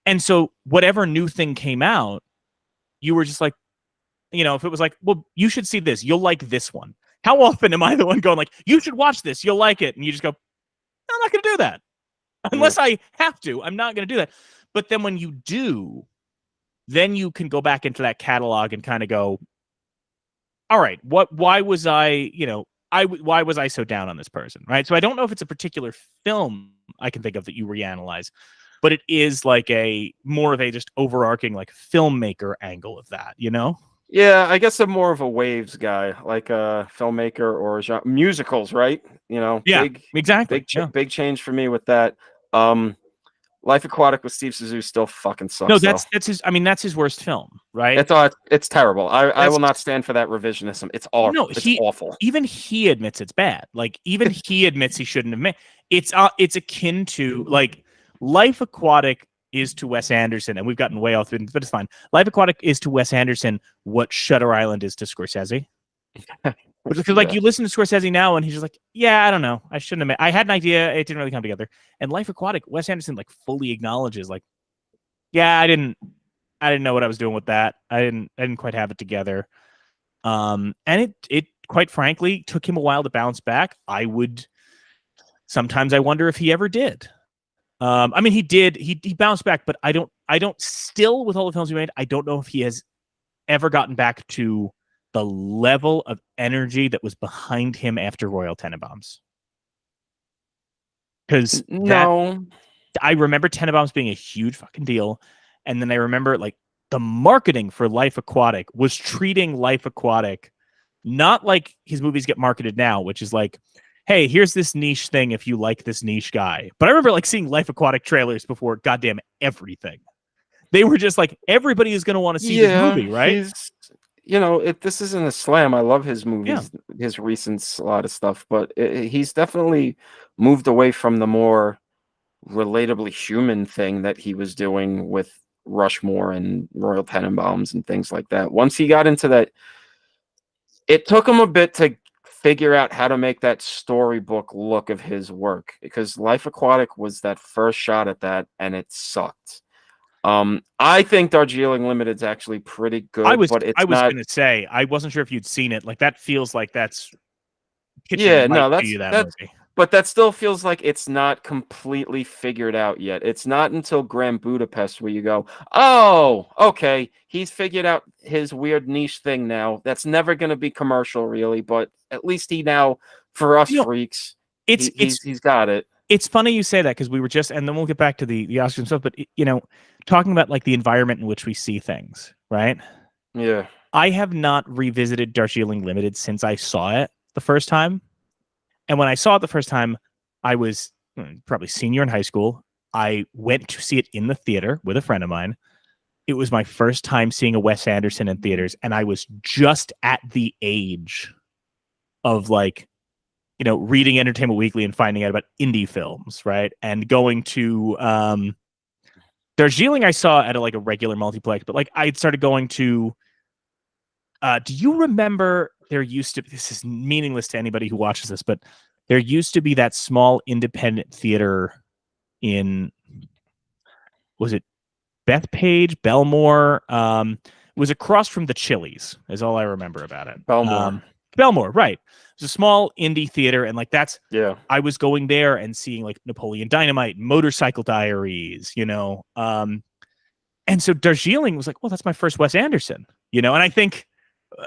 And so whatever new thing came out, you were just like, if it was like, well, you should see this. You'll like this one. How often am I the one going like, you should watch this. You'll like it. And you just go, I'm not going to do that. Yeah. Unless I have to, I'm not going to do that. But then when you do, then you can go back into that catalog and kind of go, all right, why was why was I so down on this person? Right. So I don't know if it's a particular film I can think of that you reanalyze, but it is like a more of a just overarching like filmmaker angle of that, Yeah, I guess I'm more of a waves guy, like a filmmaker or musicals, right? Yeah, exactly. Yeah. Big change for me with that. Um, Life Aquatic with Steve Zissou still fucking No, sucks though. that's his. I mean, that's his worst film, right? It's terrible. I That's will not stand for that revisionism. It's awful. no. It's awful. Even he admits it's bad. Like even he admits he shouldn't have made. It's akin to like Life Aquatic is to Wes Anderson, and we've gotten way off, but it's fine. Life Aquatic is to Wes Anderson what Shutter Island is to Scorsese. Because like Yeah. you listen to Scorsese now, and he's just like, yeah, I don't know, I shouldn't have made. I had an idea, it didn't really come together. And Life Aquatic, Wes Anderson like fully acknowledges like, yeah, I didn't know what I was doing with that. I didn't quite have it together. And it quite frankly took him a while to bounce back. Sometimes I wonder if he ever did. I mean, he did. He bounced back, but I don't. Still, with all the films he made, I don't know if he has ever gotten back to the level of energy that was behind him after Royal Tenenbaums. Because that No. I remember Tenenbaums being a huge fucking deal, and then I remember like the marketing for Life Aquatic was treating Life Aquatic not like his movies get marketed now, which is like, hey, here's this niche thing if you like this niche guy. But I remember like seeing Life Aquatic trailers before goddamn everything. They were just like, everybody is going to want to see this Yeah, movie, right? this isn't a slam. I love his movies, his recents, a lot of stuff, but he's definitely moved away from the more relatably human thing that he was doing with Rushmore and Royal Tenenbaums and things like that. Once he got into that, it took him a bit to figure out how to make that storybook look of his work because Life Aquatic was that first shot at that and it sucked. I think Darjeeling Limited is actually pretty good, but I it's was not. gonna say I wasn't sure if you'd seen it. Like that feels like that's kitchen Yeah, right no, to you, that movie. but that still feels like it's not completely figured out yet. It's not until Grand Budapest where you go, oh, okay, he's figured out his weird niche thing now. That's never going to be commercial, really, but at least he now, for us You know, freaks, it's he's got it. it's funny you say that because we were just, and then we'll get back to the Oscars and stuff. But talking about like the environment in which we see things, right? Yeah. I have not revisited Darjeeling Limited since I saw it the first time. And when I saw it the first time, I was probably senior in high school. I went to see it in the theater with a friend of mine. It was my first time seeing a Wes Anderson in theaters, and I was just at the age of like, reading Entertainment Weekly and finding out about indie films, right? And going to Darjeeling I saw at a regular multiplex, but like I started going to do you remember there used to, this is meaningless to anybody who watches this, but there used to be that small independent theater in, was it Bethpage, Belmore? It was across from the Chili's, is all I remember about it. Belmore. Belmore, right. It was a small indie theater, and like Yeah. I was going there and seeing like Napoleon Dynamite, Motorcycle Diaries, and so Darjeeling was like, well, that's my first Wes Anderson, and I think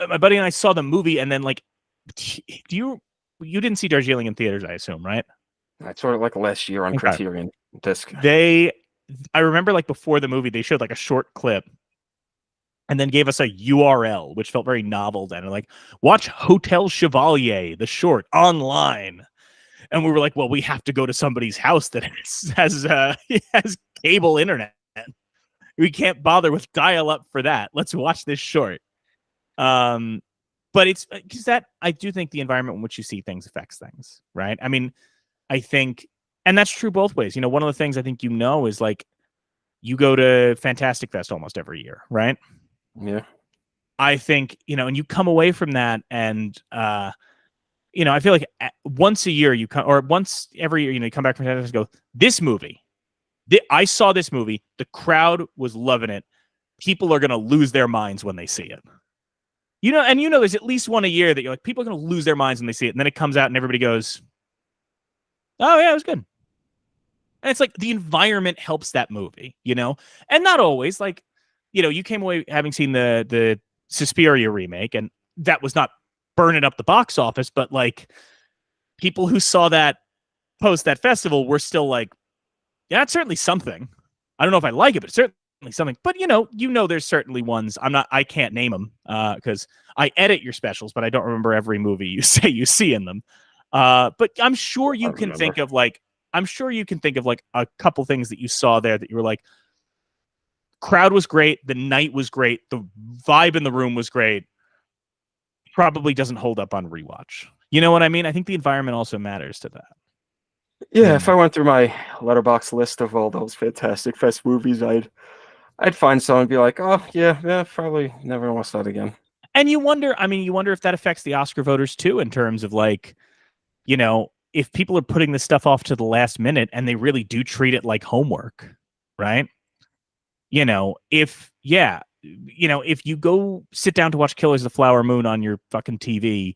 my buddy and I saw the movie, and then like, you didn't see Darjeeling in theaters, I assume, right? I saw it like last year on Criterion disc. I remember like before the movie, they showed like a short clip and then gave us a URL, which felt very novel then. And like, watch Hotel Chevalier, the short, online. And we were like, well, we have to go to somebody's house that has cable internet. We can't bother with dial up for that. Let's watch this short. But it's because that I do think the environment in which you see things affects things, right? I mean, I think, and that's true both ways. One of the things I think is like, you go to Fantastic Fest almost every year, right? Yeah. I think, and you come away from that and, I feel like once a year or once every year, you come back from Fantastic Fest and go, this movie, I saw this movie. The crowd was loving it. People are going to lose their minds when they see it. There's at least one a year that you're like, people are going to lose their minds when they see it. And then it comes out and everybody goes, oh, yeah, it was good. And it's like the environment helps that movie, and not always. Like, you came away having seen the Suspiria remake, and that was not burning up the box office, but like people who saw that post that festival were still like, yeah, it's certainly something. I don't know if I like it, but it's certainly something. But there's certainly ones I can't name them because I edit your specials, but I don't remember every movie you say you see in them. But I'm sure you can think of like a couple things that you saw there that you were like, crowd was great, the night was great, the vibe in the room was great. Probably doesn't hold up on rewatch. You know what I mean? I think the environment also matters to that. Yeah, if I went through my letterbox list of all those Fantastic Fest movies, I'd find some and be like, oh yeah, probably never watch that again. And you wonder if that affects the Oscar voters too, in terms of like, if people are putting this stuff off to the last minute and they really do treat it like homework, right? If you go sit down to watch Killers of the Flower Moon on your fucking TV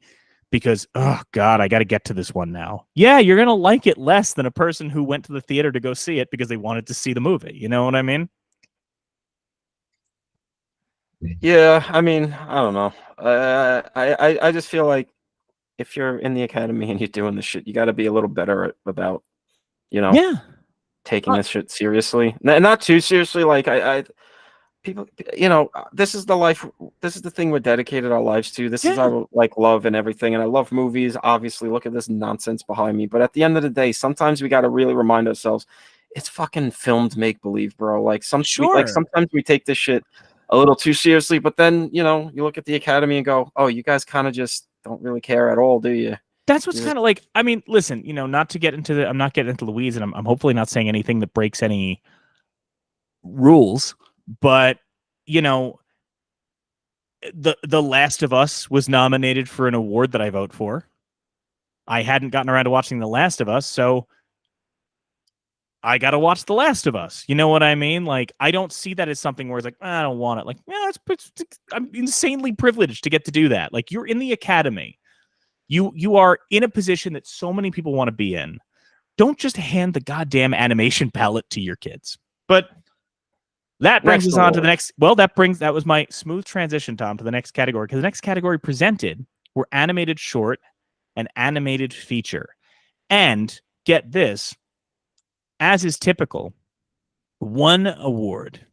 because, oh God, I got to get to this one now. Yeah, you're going to like it less than a person who went to the theater to go see it because they wanted to see the movie. You know what I mean? Yeah, I mean, I don't know. I just feel like if you're in the academy and you're doing this shit, you got to be a little better about, Yeah. taking this shit seriously. Not too seriously. Like people, this is the life. This is the thing we're dedicated our lives to. This is our like love and everything. And I love movies. Obviously, look at this nonsense behind me. But at the end of the day, sometimes we got to really remind ourselves, it's fucking filmed make believe, bro. Like sometimes we take this shit a little too seriously. But then you look at the academy and go, oh, you guys kind of just don't really care at all, do you? That's what's kind of like, I mean, listen, not to get into I'm not getting into the weeds, and I'm hopefully not saying anything that breaks any rules, but the Last of Us was nominated for an award that I vote for. I hadn't gotten around to watching The Last of Us, so I got to watch The Last of Us. You know what I mean? Like, I don't see that as something where it's like, I don't want it. Like, yeah, I'm insanely privileged to get to do that. Like, you're in the academy. You are in a position that so many people want to be in. Don't just hand the goddamn animation palette to your kids. But that brings us on to the next. Well, that was my smooth transition, Tom, to the next category, because the next category presented were animated short and animated feature. And get this, as is typical, one award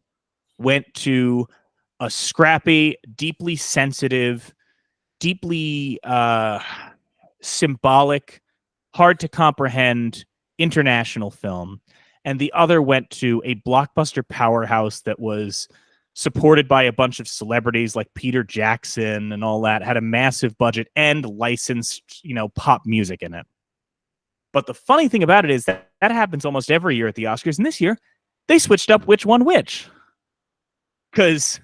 went to a scrappy, deeply sensitive, deeply symbolic hard to comprehend international film, and the other went to a blockbuster powerhouse that was supported by a bunch of celebrities like Peter Jackson and all that, had a massive budget and licensed, pop music in it. But the funny thing about it is that happens almost every year at the Oscars, and this year they switched up which won which. Because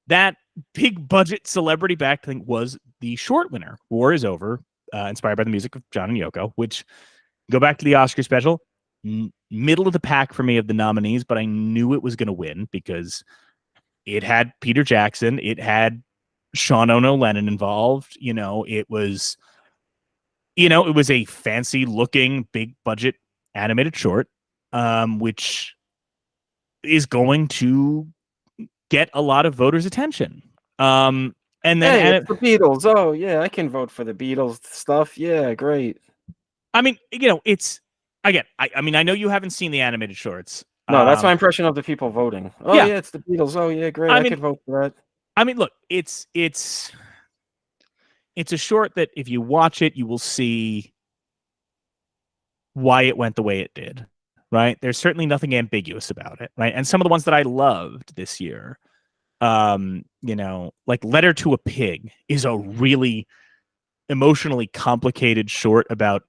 that big budget celebrity backed thing was the short winner, War is Over, inspired by the music of John and Yoko, which, go back to the Oscar special, middle of the pack for me of the nominees, but I knew it was going to win because it had Peter Jackson, it had Sean Ono Lennon involved. It was a fancy looking, big budget animated short, which is going to get a lot of voters' attention. And then it's the Beatles. Oh yeah, I can vote for the Beatles stuff. Yeah, great. I mean, it's again. I mean, I know you haven't seen the animated shorts. No, that's my impression of the people voting. Oh yeah, it's the Beatles. Oh yeah, great. I could vote for that. I mean, look, it's a short that if you watch it, you will see why it went the way it did. Right? There's certainly nothing ambiguous about it. Right? And some of the ones that I loved this year, like Letter to a Pig is a really emotionally complicated short about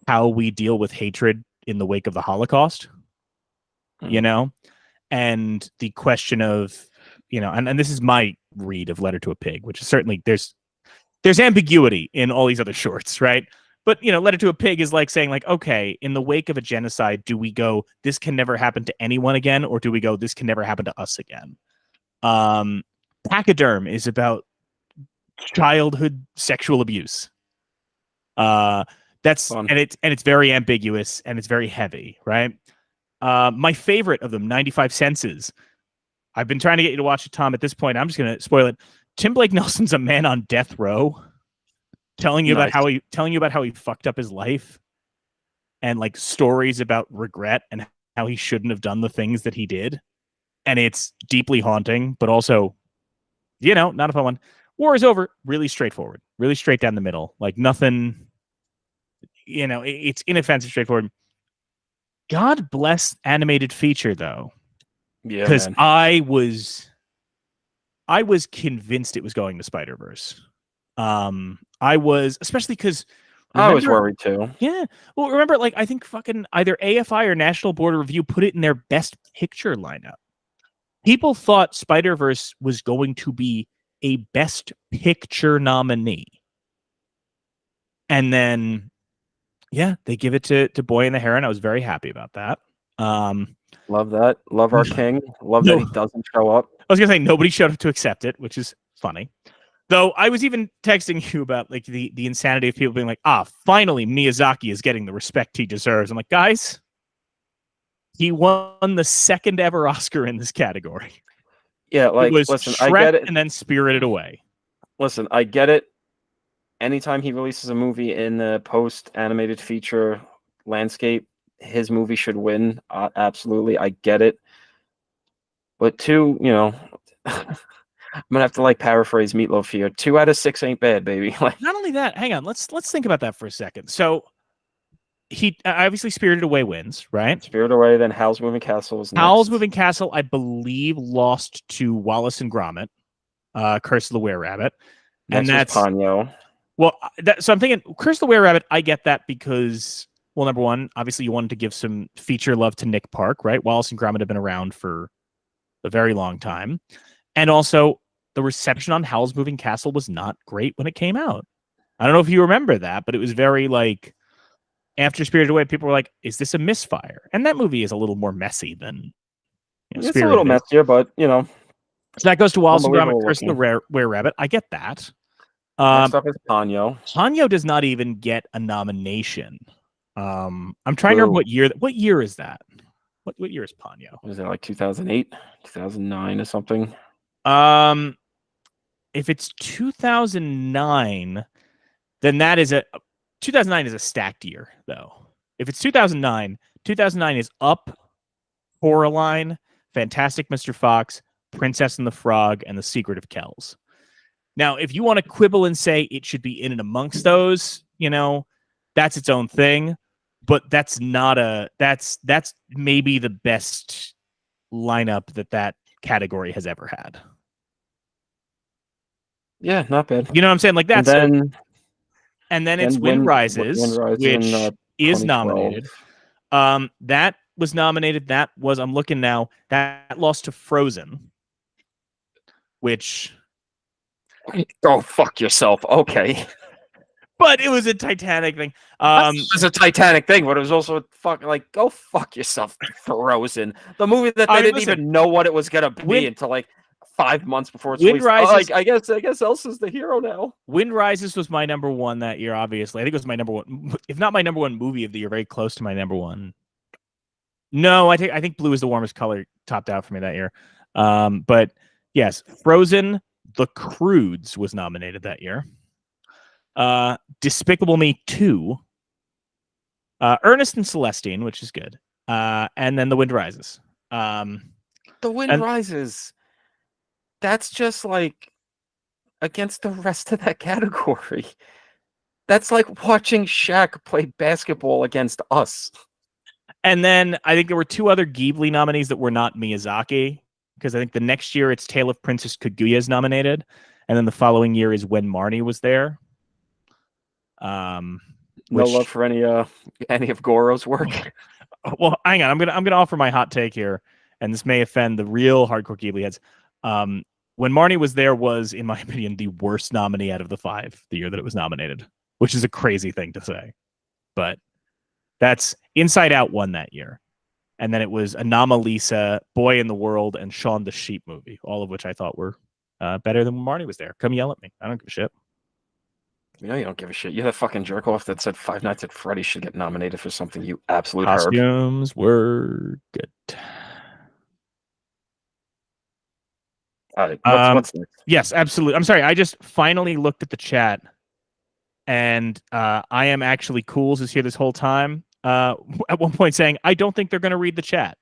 how we deal with hatred in the wake of the Holocaust, and the question of, and this is my read of Letter to a Pig, which is certainly there's ambiguity in all these other shorts, right? But, Letter to a Pig is like saying, like, okay, in the wake of a genocide, do we go, this can never happen to anyone again, or do we go, this can never happen to us again? Pachyderm is about childhood sexual abuse. That's fun. and it's very ambiguous and it's very heavy, right? My favorite of them, 95 Senses. I've been trying to get you to watch it, Tom. At this point, I'm just going to spoil it. Tim Blake Nelson's a man on death row, telling you about how he fucked up his life, and like stories about regret and how he shouldn't have done the things that he did. And it's deeply haunting, but also, not a fun one. War is Over, really straightforward, really straight down the middle. Like nothing, it's inoffensive, straightforward. God bless animated feature though. Yeah, because I was convinced it was going to Spider-Verse. I was, especially because I was worried too. Yeah. Well, remember, like, I think fucking either AFI or National Board of Review put it in their best picture lineup. People thought Spider-Verse was going to be a best picture nominee. And then, they give it to Boy and the Heron. I was very happy about that. Love that. Love our king. Love that he doesn't show up. I was going to say nobody showed up to accept it, which is funny. Though I was even texting you about like the insanity of people being like, finally Miyazaki is getting the respect he deserves. I'm like, guys, he won the second ever Oscar in this category. Yeah, like, it was listen, Shrek I get it. And then Spirited Away. Listen, I get it. Anytime he releases a movie in the post-animated feature landscape, his movie should win. Absolutely, I get it. But two, I'm gonna have to like paraphrase Meatloaf here. 2 out of 6 ain't bad, baby. Like, not only that, hang on, let's think about that for a second. So he obviously Spirited Away wins, right? Spirited Away, then Howl's Moving Castle was next. Howl's Moving Castle, I believe, lost to Wallace and Gromit, Curse of the Were-Rabbit, and that's Ponyo. Well, so I'm thinking Curse of the Were-Rabbit. I get that because, well, number one, obviously you wanted to give some feature love to Nick Park, right? Wallace and Gromit have been around for a very long time, and also the reception on Howl's Moving Castle was not great when it came out. I don't know if you remember that, but it was very like after Spirited Away, people were like, "Is this a misfire?" And that movie is a little more messy than it's a little messier, but So that goes to Wallace and Gromit, Curse of the Were-Rabbit. I get that. Next up is Ponyo. Ponyo does not even get a nomination. I'm trying to remember what year. What year is that? What year is Ponyo? Was it like 2008, 2009 or something? If it's 2009, then that is 2009 is a stacked year, though. If it's 2009 is Up, Coraline, Fantastic Mr. Fox, Princess and the Frog, and The Secret of Kells. Now, if you want to quibble and say it should be in and amongst those, that's its own thing, but that's not that's maybe the best lineup that category has ever had. Yeah, not bad. You know what I'm saying? Like that's and then it's Wind Rises, Rises which in is 2012. nominated. That was nominated. That was, I'm looking now, that lost to Frozen, which Go fuck yourself. Okay. but it was a Titanic thing. It was a Titanic thing, but it was also go fuck yourself, Frozen. The movie that they didn't even know what it was gonna be until like 5 months before it's released. Rises, I guess Elsa's the hero now. Wind Rises was my number one that year, obviously. I think it was my number one, if not my number one movie of the year, very close to my number one. No, I think blue is the warmest color, topped out for me that year. But yes, Frozen, The Croods was nominated that year. Despicable Me 2, Ernest and Celestine, which is good, and then The Wind Rises. The Wind Rises. That's just like against the rest of that category. That's like watching Shaq play basketball against us. And then I think there were two other Ghibli nominees that were not Miyazaki, because I think the next year it's Tale of Princess Kaguya is nominated, and then the following year is When Marnie Was There. No love for any of Goro's work. Well, hang on, I'm gonna offer my hot take here, and this may offend the real hardcore Ghibli heads. When Marnie Was There was, in my opinion, the worst nominee out of the 5 the year that it was nominated, which is a crazy thing to say, but that's Inside Out won that year. And then it was Anomalisa, Boy in the World, and Shaun the Sheep movie, all of which I thought were better than when Marnie Was There. Come yell at me. I don't give a shit. You know you don't give a shit. You're the fucking jerk off that said Five Nights at Freddy's should get nominated for something, you absolute herb. Costumes were good. All right, what's next? Yes, absolutely. I'm sorry. I just finally looked at the chat, and I am actually Cools is here this whole time. At one point saying, I don't think they're going to read the chat.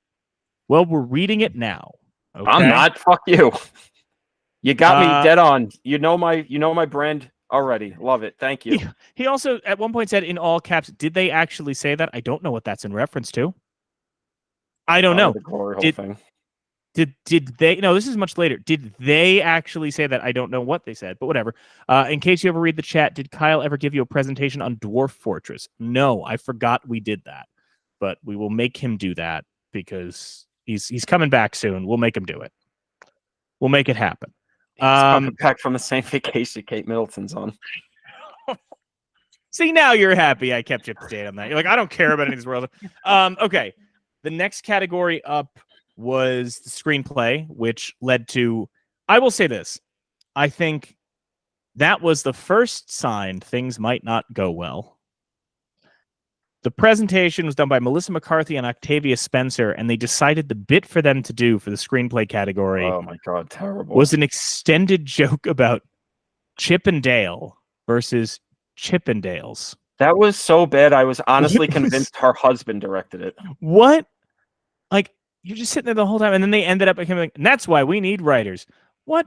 Well, we're reading it now. Okay? I'm not. Fuck you. You got me dead on. You know my brand already. Love it. Thank you. He also at one point said in all caps, did they actually say that? I don't know what that's in reference to. I don't know. The glory hole thing. Did they? No, this is much later. Did they actually say that? I don't know what they said, but whatever. In case you ever read the chat, did Kyle ever give you a presentation on Dwarf Fortress? No, I forgot we did that, but we will make him do that because he's coming back soon. We'll make him do it. We'll make it happen. He's coming back from the same vacation Kate Middleton's on. See, now you're happy I kept you up to date on that. You're like, I don't care about any of this world. Okay, the next category up was the screenplay, which led to, I will say this, I think that was the first sign things might not go well. The presentation was done by Melissa McCarthy and Octavia Spencer, and they decided the bit for them to do for the screenplay category, oh my god, terrible, was an extended joke about Chip and Dale versus Chippendales. That was so bad, I was honestly convinced her husband directed it. What? Like, you're just sitting there the whole time, and then they ended up becoming, and that's why we need writers. What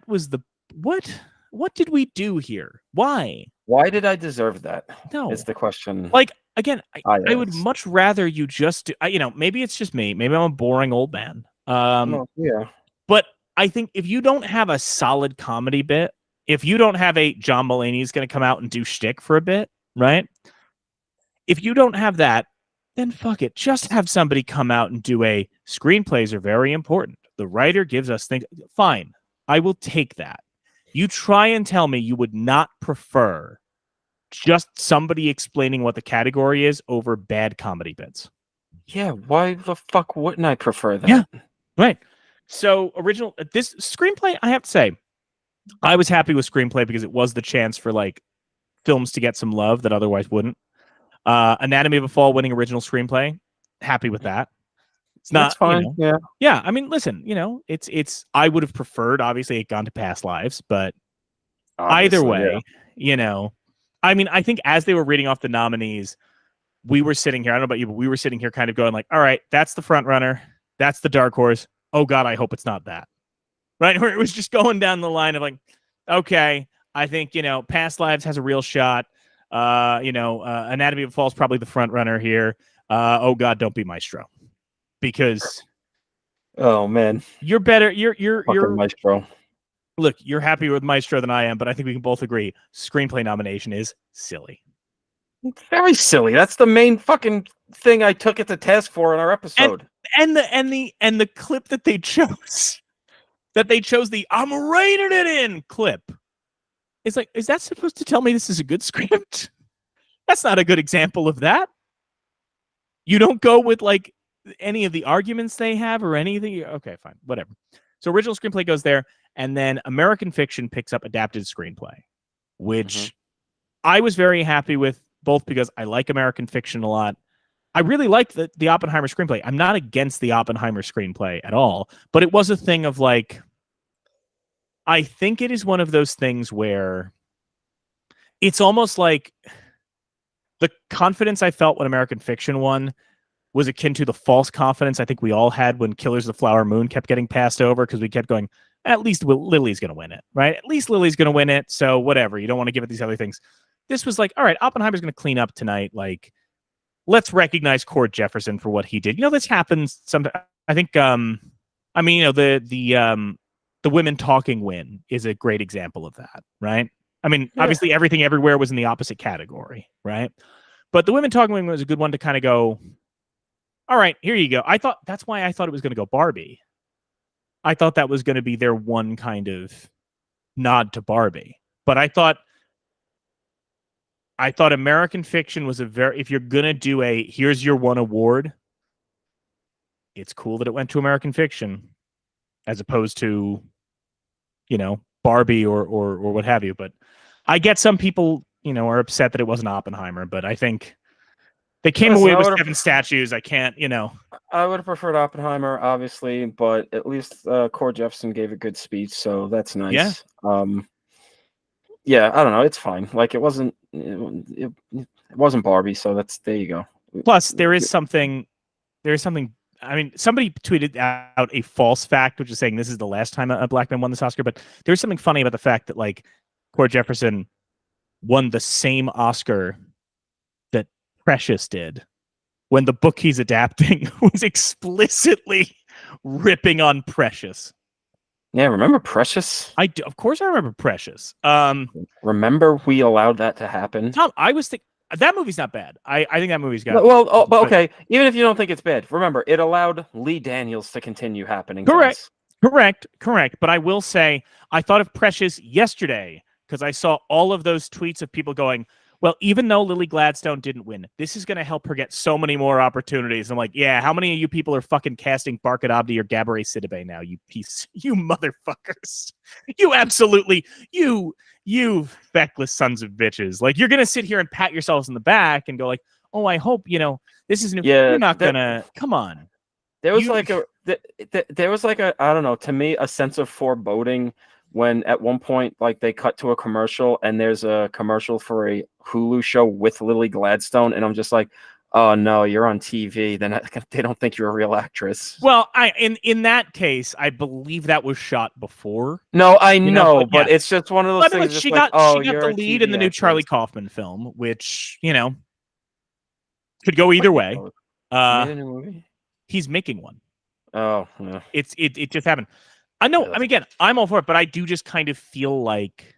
did we do here? Why did I deserve that? No, is the question. Like, again, I would much rather you just do, maybe it's just me, maybe I'm a boring old man, yeah, but I think if you don't have a solid comedy bit, if you don't have a John Mulaney's going to come out and do shtick for a bit, right? If you don't have that, then fuck it. Just have somebody come out and do a screenplays are very important. The writer gives us things. Fine. I will take that. You try and tell me you would not prefer just somebody explaining what the category is over bad comedy bits. Yeah. Why the fuck wouldn't I prefer that? Yeah. Right. So this screenplay, I have to say, I was happy with screenplay because it was the chance for like films to get some love that otherwise wouldn't. Anatomy of a Fall winning original screenplay. Happy with that. It's not That's fine. Yeah. I mean, listen, it's. I would have preferred, obviously, it gone to Past Lives, but obviously, either way, I mean, I think as they were reading off the nominees, we were sitting here. I don't know about you, but we were sitting here, kind of going like, "All right, that's the front runner. That's the dark horse. Oh God, I hope it's not that." Right? Where it was just going down the line of like, okay, I think Past Lives has a real shot. Anatomy of a Fall is probably the front runner here. Oh God, don't be Maestro, because Oh man, you're better. fucking Maestro. Look, you're happier with Maestro than I am, but I think we can both agree screenplay nomination is silly. Very silly. That's the main fucking thing I took it to task for in our episode. And the clip that they chose, the "I'm rating it in" clip. It's like, is that supposed to tell me this is a good script? That's not a good example of that. You don't go with like any of the arguments they have or anything. Okay, fine, whatever. So original screenplay goes there, and then American Fiction picks up adapted screenplay, which I was very happy with, both because I like American Fiction a lot. I really liked the Oppenheimer screenplay. I'm not against the Oppenheimer screenplay at all, but it was a thing of like, I think it is one of those things where it's almost like the confidence I felt when American Fiction won was akin to the false confidence I think we all had when Killers of the Flower Moon kept getting passed over, because we kept going, at least Lily's going to win it, right? At least Lily's going to win it, so whatever. You don't want to give it these other things. This was like, all right, Oppenheimer's going to clean up tonight. Like, let's recognize Cord Jefferson for what he did. This happens sometimes. I think, the women talking win is a great example of that, right? Obviously Everything Everywhere was in the opposite category, right? But the women talking win was a good one to kind of go, all right, here you go. That's why I thought it was going to go Barbie. I thought that was going to be their one kind of nod to Barbie. But I thought American Fiction was if you're going to do here's your one award, it's cool that it went to American Fiction as opposed to, Barbie or what have you. But I get some people, are upset that it wasn't Oppenheimer, but I think they came away with 7 statues. I can't, I would have preferred Oppenheimer, obviously, but at least Cord Jefferson gave a good speech, so that's nice. Yeah. I don't know. It's fine. Like, it wasn't Barbie, so there you go. Plus, there is something. Somebody tweeted out a false fact, which is saying this is the last time a black man won this Oscar. But there's something funny about the fact that like Cord Jefferson won the same Oscar that Precious did when the book he's adapting was explicitly ripping on Precious. Yeah, remember Precious? Of course I remember Precious. Remember we allowed that to happen? Tom, I was thinking that movie's not bad. I think that movie's got but okay. Even if you don't think it's bad, remember it allowed Lee Daniels to continue happening. Correct. But I will say I thought of Precious yesterday because I saw all of those tweets of people going, well, even though Lily Gladstone didn't win, this is going to help her get so many more opportunities. I'm like, yeah, how many of you people are fucking casting Barkat Abdi or Gabourey Sidibe now, you motherfuckers? You absolutely, you feckless sons of bitches. Like, you're going to sit here and pat yourselves in the back and go like, oh, I hope, this isn't, you're not going to, come on. There was there was like a, I don't know, to me, a sense of foreboding when at one point, like, they cut to a commercial and there's a commercial for a Hulu show with Lily Gladstone, and I'm just like, oh no, you're on TV. Then they don't think you're a real actress. Well, in that case, I believe that was shot before. No, I know, but it's just one of those things. She got the lead in the new Charlie Kaufman film, which could go either way. He's making one. Oh, yeah. It just happened. I know. Again, I'm all for it, but I do just kind of feel like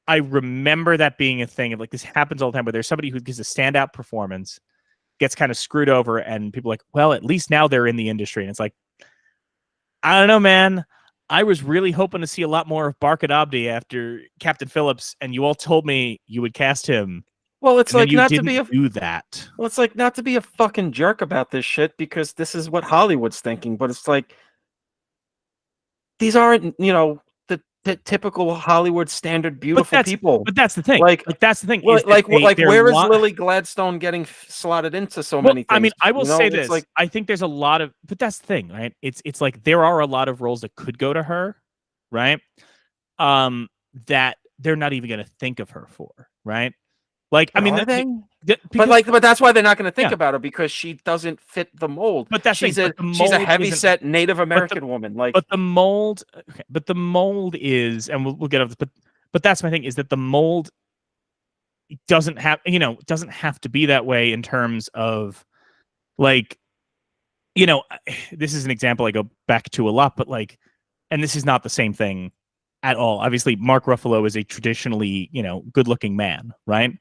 I remember that being a thing of like, this happens all the time, where there's somebody who gives a standout performance, gets kind of screwed over, and people are like, well, at least now they're in the industry. And it's like, I don't know, man. I was really hoping to see a lot more of Barkat Abdi after Captain Phillips, and you all told me you would cast him. Well, it's like not to do that. Well, it's like not to be a fucking jerk about this shit, because this is what Hollywood's thinking. But it's like, these aren't, the typical Hollywood standard beautiful people. But that's the thing. Like that's the thing. Well, where is Lily Gladstone getting slotted into so many things? I will say this. Like, I think there's a lot of, but that's the thing, right? It's like there are a lot of roles that could go to her, right? That they're not even going to think of her for, right? Like, but that's why they're not going to think about her, because she doesn't fit the mold. But that's she's a heavy-set Native American woman. Like, but the mold is, and we'll get off this. But that's my thing, is that the mold doesn't have to be that way in terms of like, this is an example I go back to a lot, but like, and this is not the same thing at all. Obviously, Mark Ruffalo is a traditionally, good-looking man, right?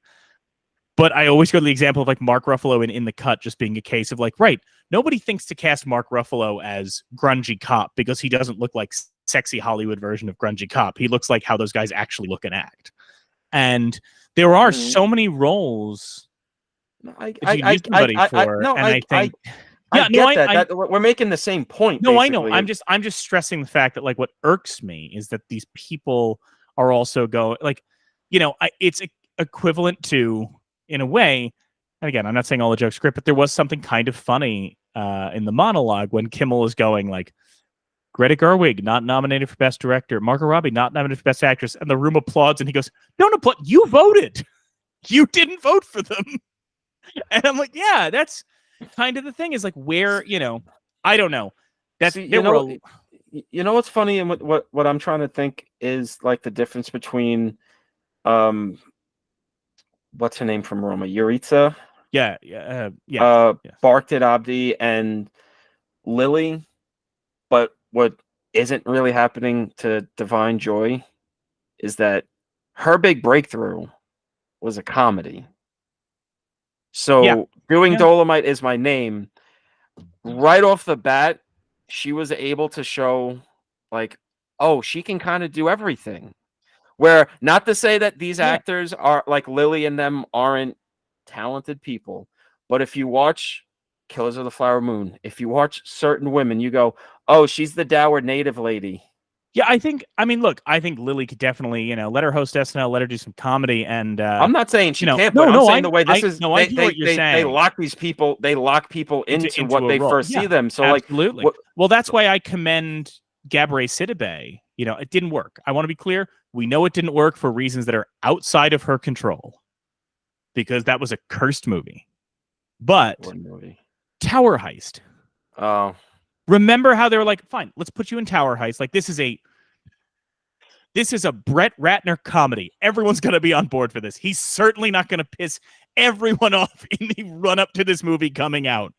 But I always go to the example of like Mark Ruffalo in The Cut just being a case of like, right, nobody thinks to cast Mark Ruffalo as grungy cop because he doesn't look like sexy Hollywood version of grungy cop. He looks like how those guys actually look and act. And there are so many roles that you use somebody for, and I think, I get that. We're making the same point. No, basically. I know. I'm just stressing the fact that like what irks me is that these people are also going like, it's equivalent to, in a way. And again, I'm not saying all the jokes script, but there was something kind of funny in the monologue when Kimmel is going like, Greta Gerwig not nominated for Best Director, Margot Robbie not nominated for Best Actress, and the room applauds, and he goes, "Don't applaud. You voted. You didn't vote for them." And I'm like, yeah, that's kind of the thing. Is like where I don't know. That's what's funny, and what I'm trying to think is like the difference between what's her name from Roma, Yuritsa, Barked Abdi, and Lily. But what isn't really happening to Divine Joy is that her big breakthrough was a comedy. So doing Dolomite Is My Name, right off the bat, she was able to show like, oh, she can kind of do everything. Where, not to say that these actors are like Lily and them aren't talented people, but if you watch Killers of the Flower Moon, if you watch certain women, you go, oh, she's the dour native lady. Yeah, I think Lily could definitely, let her host SNL, let her do some comedy, and I'm not saying she can't, but I'm saying the way this is, I hear what you're saying. They lock people into what they first see them. So absolutely. Well, that's why I commend Gabourey Sidibe. It didn't work. I want to be clear. We know it didn't work for reasons that are outside of her control, because that was a cursed movie. But Tower Heist. Oh. Remember how they were like, fine, let's put you in Tower Heist. Like, this is a Brett Ratner comedy. Everyone's going to be on board for this. He's certainly not going to piss everyone off in the run-up to this movie coming out.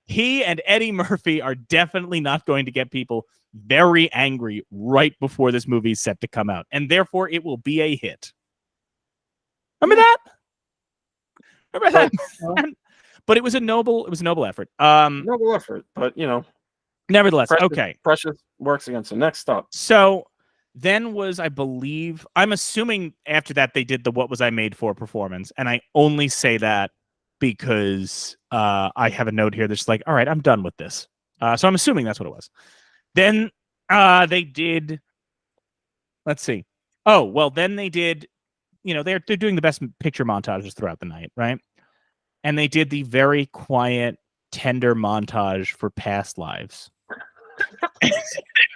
He and Eddie Murphy are definitely not going to get people very angry right before this movie is set to come out. And therefore, it will be a hit. Remember that? But it was a noble effort. Noble effort, but nevertheless, okay. Precious works against him. Next up. So then was, I believe, I'm assuming after that they did the What Was I Made For performance, and I only say that because I have a note here that's like, all right, I'm done with this. So I'm assuming that's what it was. Then they did. Let's see. Oh well, then they did. They're doing the best picture montages throughout the night, right? And they did the very quiet, tender montage for Past Lives.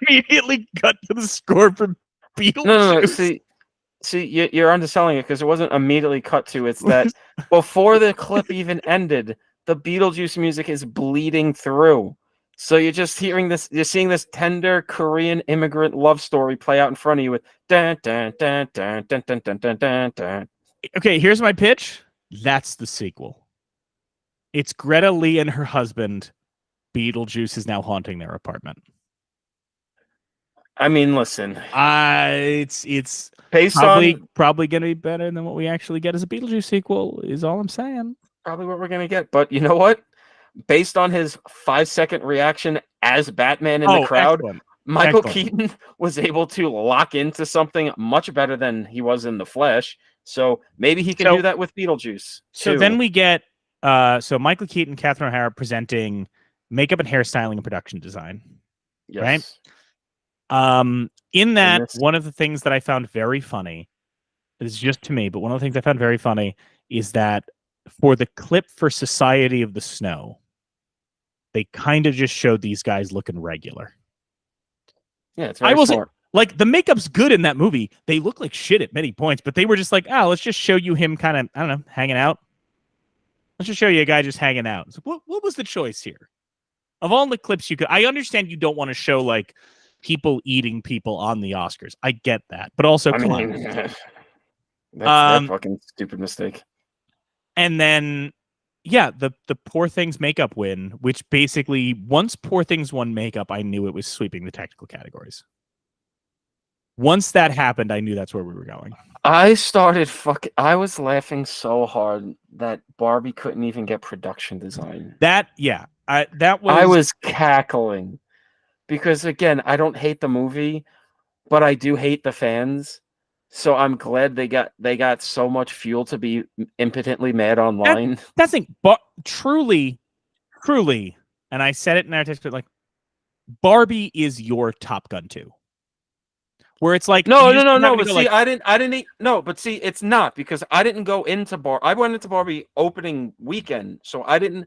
Immediately cut to the score for Beetlejuice. No. See, you're underselling it because it wasn't immediately cut to. It's that before the clip even ended, the Beetlejuice music is bleeding through. So you're just hearing this. You're seeing this tender Korean immigrant love story play out in front of you with dun dun dun dun dun dun dun dun dun dun. Okay, here's my pitch. That's the sequel. It's Greta Lee and her husband. Beetlejuice is now haunting their apartment. I mean, listen. It's probably going to be better than what we actually get as a Beetlejuice sequel, is all I'm saying. Probably what we're going to get. But you know what? Based on his 5-second reaction as Batman in the crowd, Michael Keaton was able to lock into something much better than he was in The Flash. So maybe he can do that with Beetlejuice. So then we get Michael Keaton, Catherine O'Hara presenting makeup and hairstyling and production design. Yes. Right? In that, one of the things that I found very funny, it's just to me, but one of the things I found very funny is that for the clip for Society of the Snow, they kind of just showed these guys looking regular. Yeah, it's very smart. Like, the makeup's good in that movie. They look like shit at many points, but they were just like, let's just show you him kind of, I don't know, hanging out. Let's just show you a guy just hanging out. So what was the choice here? Of all the clips you could, I understand you don't want to show like people eating people on the Oscars. I get that, but also That's that fucking stupid mistake. And then, yeah, the Poor Things makeup win, which basically once Poor Things won makeup, I knew it was sweeping the technical categories. Once that happened, I knew that's where we were going. I was laughing so hard that Barbie couldn't even get production design. I was cackling because again, I don't hate the movie, but I do hate the fans. So I'm glad they got so much fuel to be impotently mad online. That's the thing, but truly, and I said it in our text, but like Barbie is your Top Gun 2. Where it's like no. But see, I didn't. No, but see, it's not because I didn't go into I went into Barbie opening weekend, so I didn't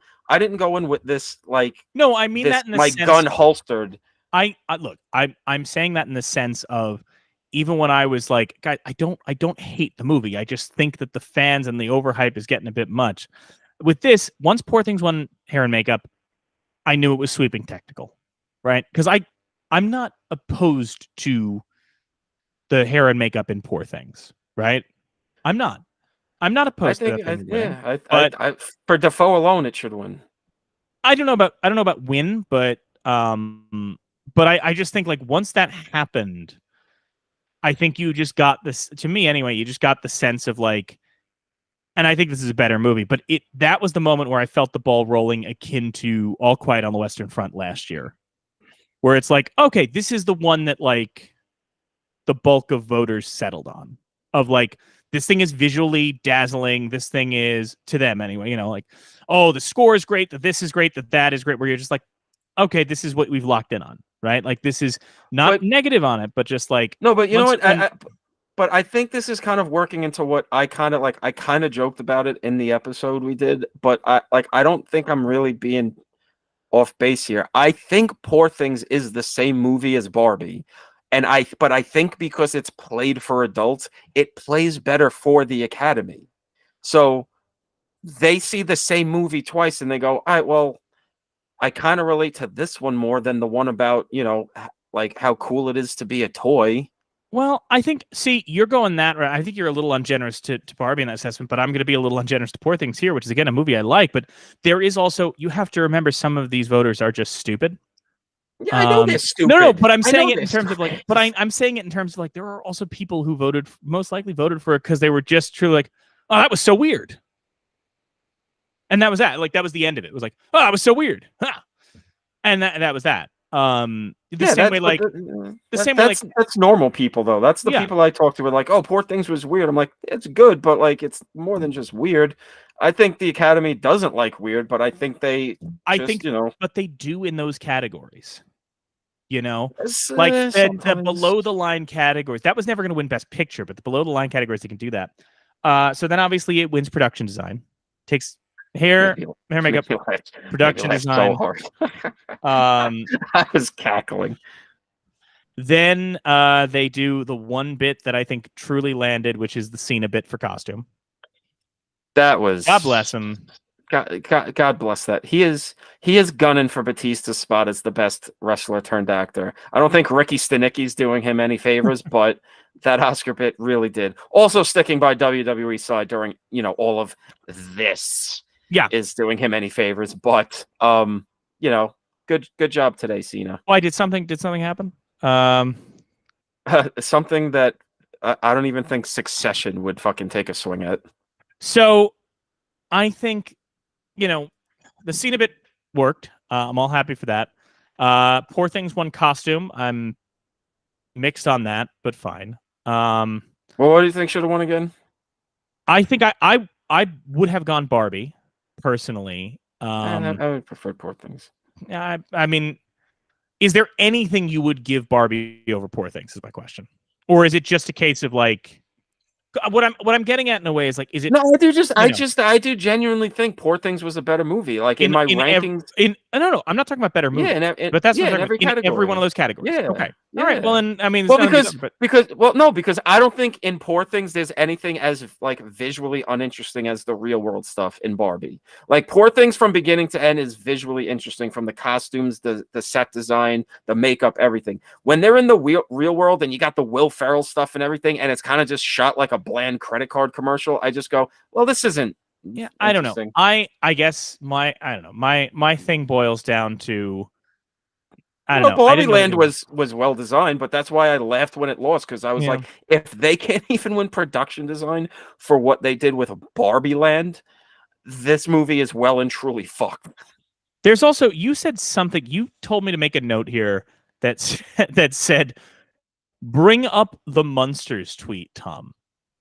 go in with this like. No, I mean that in the my sense, gun holstered. I look. I'm saying that in the sense of even when I was like, guys, I don't hate the movie. I just think that the fans and the overhype is getting a bit much. With this, once Poor Things won hair and makeup, I knew it was sweeping technical, right? Because I'm not opposed to the hair and makeup in Poor Things, right? I'm not opposed to that. I for Defoe alone, it should win. I don't know about win, but I just think like once that happened, I think you just got this, to me anyway, you just got the sense of like, and I think this is a better movie, but that was the moment where I felt the ball rolling akin to All Quiet on the Western Front last year, where it's like, okay, this is the one that like the bulk of voters settled on, of like, this thing is visually dazzling. This thing is, to them anyway, you know, like, oh, the score is great, that this is great, that is great, where you're just like, okay, this is what we've locked in on, right? Like, this is not negative on it, but just like... No, but you know what? But I think this is kind of working into what I kind of joked about it in the episode we did, but I don't think I'm really being off base here. I think Poor Things is the same movie as Barbie. But I think because it's played for adults, it plays better for the Academy. So they see the same movie twice and they go, all right, well, I kind of relate to this one more than the one about, you know, like how cool it is to be a toy. Well, I think, see, you're going that right. I think you're a little ungenerous to Barbie in that assessment, but I'm going to be a little ungenerous to Poor Things here, which is, again, a movie I like. But there is also, you have to remember, some of these voters are just stupid. Yeah, I know they're stupid. No, but I'm saying it in terms of like, but I'm saying it in terms of like, there are also people who most likely voted for it because they were just truly like, oh, that was so weird. And that was that. Like, that was the end of it. It was like, oh, that was so weird. Huh. And that was that. That's normal people though. That's the people I talk to were like, oh, Poor Things was weird. I'm like, it's good, but like, it's more than just weird. I think the Academy doesn't like weird, but I think but they do in those categories. You know, like the below the line categories, that was never going to win Best Picture, but the below the line categories, they can do that. So then obviously it wins production design, takes hair makeup, production design. So hard. I was cackling. Then they do the one bit that I think truly landed, which is the Cena bit for costume. That was, God bless him. God bless that. He is gunning for Batista's spot as the best wrestler turned actor. I don't think Ricky Stenicki's doing him any favors, but that Oscar bit really did. Also sticking by WWE's side during, you know, all of this. Yeah, is doing him any favors, but you know, good job today, Cena. Why did something happen? Something that I don't even think Succession would fucking take a swing at. So I think, you know, the Cena bit worked. I'm all happy for that. Poor Things won costume. I'm mixed on that, but fine. Well, what do you think should have won again? I think I would have gone Barbie personally. I would prefer Poor Things. I mean, is there anything you would give Barbie over Poor Things? Is my question, or is it just a case of like, what I'm getting at in a way is like, is it? No, I do genuinely think Poor Things was a better movie. Like in my rankings, no, I'm not talking about better movie. Yeah, but that's in every one of those categories. Yeah. Okay. All right. Well, and I mean, because I don't think in Poor Things there's anything as like visually uninteresting as the real world stuff in Barbie. Like Poor Things from beginning to end is visually interesting, from the costumes, the set design, the makeup, everything. When they're in the real world and you got the Will Ferrell stuff and everything, and it's kind of just shot like a bland credit card commercial, I just go, well, this isn't. Yeah, I don't know. I guess I don't know. My thing boils down to I don't know. I Barbie didn't know that Land it was. was well designed, but that's why I laughed when it lost, because I was Yeah. like, if they can't even win production design for what they did with Barbie Land, this movie is well and truly fucked. There's also you said something. You told me to make a note here that said, "Bring up the Munsters tweet, Tom,"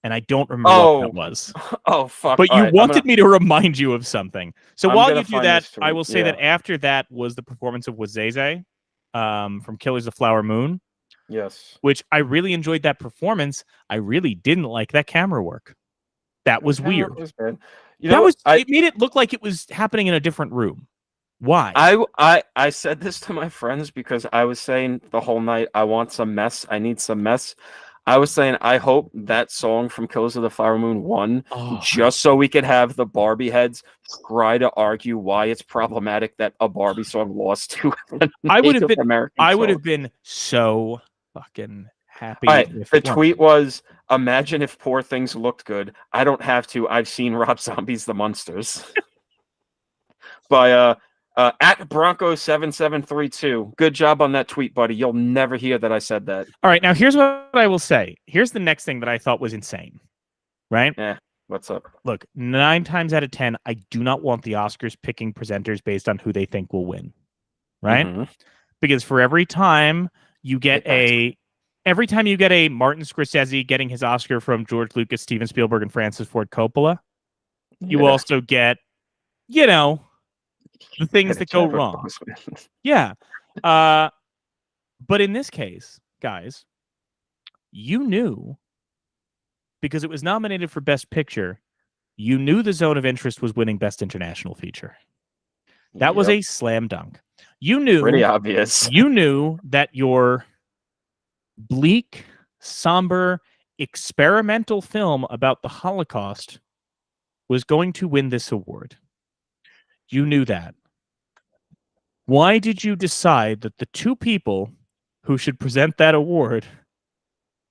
and I don't remember what that Oh, was. oh fuck! But All you right, wanted me to remind you of something. So I'm while gonna you do find that, this I tweet. will say Yeah. that after that was the performance of Wazeze from Killers of the Flower Moon, Yes. which I really enjoyed that performance. I really didn't like that camera work. That was Camera weird. was bad. You know what? It made it look like it was happening in a different room. Why? I said this to my friends because I was saying the whole night, I want some mess. I need some mess. I was saying, I hope that song from Killers of the Flower Moon won, just so we could have the Barbie heads try to argue why it's problematic that a Barbie song lost to a Native American I song. would have been so fucking happy. All right, if the it won. tweet was, imagine if Poor Things looked good. I don't have to. I've seen Rob Zombie's The Munsters. By at Bronco7732. Good job on that tweet, buddy. You'll never hear that I said that. All right, now here's what I will say. Here's the next thing that I thought was insane. Right? Yeah. What's up? Look, 9 times out of 10, I do not want the Oscars picking presenters based on who they think will win. Right? Mm-hmm. Because for every time you get a Martin Scorsese getting his Oscar from George Lucas, Steven Spielberg, and Francis Ford Coppola, you also get, the things that go wrong. Yeah. But in this case, guys, you knew, because it was nominated for Best Picture, you knew The Zone of Interest was winning Best International Feature. That was a slam dunk. You knew. Pretty obvious. You knew that your bleak, somber, experimental film about the Holocaust was going to win this award. You knew that. Why did you decide that the two people who should present that award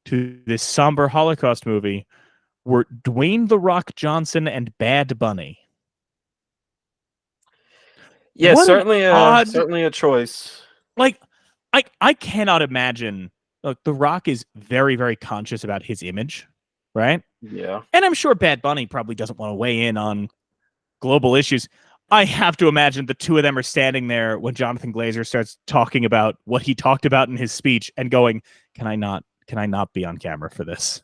to this somber Holocaust movie were Dwayne "The Rock" Johnson and Bad Bunny? Yeah, what certainly a choice. Like, I cannot imagine. Look, The Rock is very, very conscious about his image, right? Yeah. And I'm sure Bad Bunny probably doesn't want to weigh in on global issues. I have to imagine the two of them are standing there when Jonathan Glazer starts talking about what he talked about in his speech and going, can I not be on camera for this?